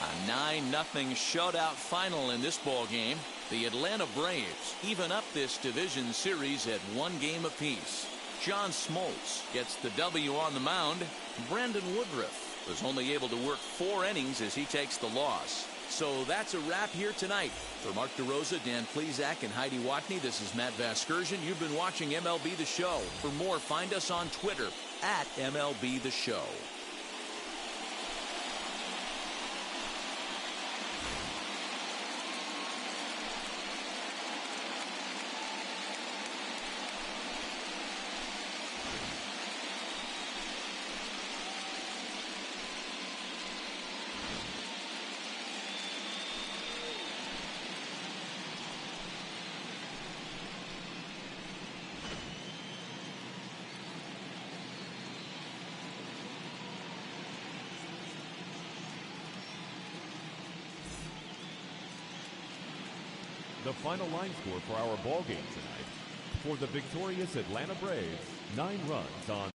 A 9-0 shutout final in this ball game. The Atlanta Braves even up this division series at 1 game apiece. John Smoltz gets the W on the mound. Brandon Woodruff was only able to work 4 innings as he takes the loss. So that's a wrap here tonight. For Mark DeRosa, Dan Plesac, and Heidi Watney, this is Matt Vasgersian. You've been watching MLB The Show. For more, find us on Twitter at MLB The Show. The final line score for our ball game tonight. For the victorious Atlanta Braves, 9 runs on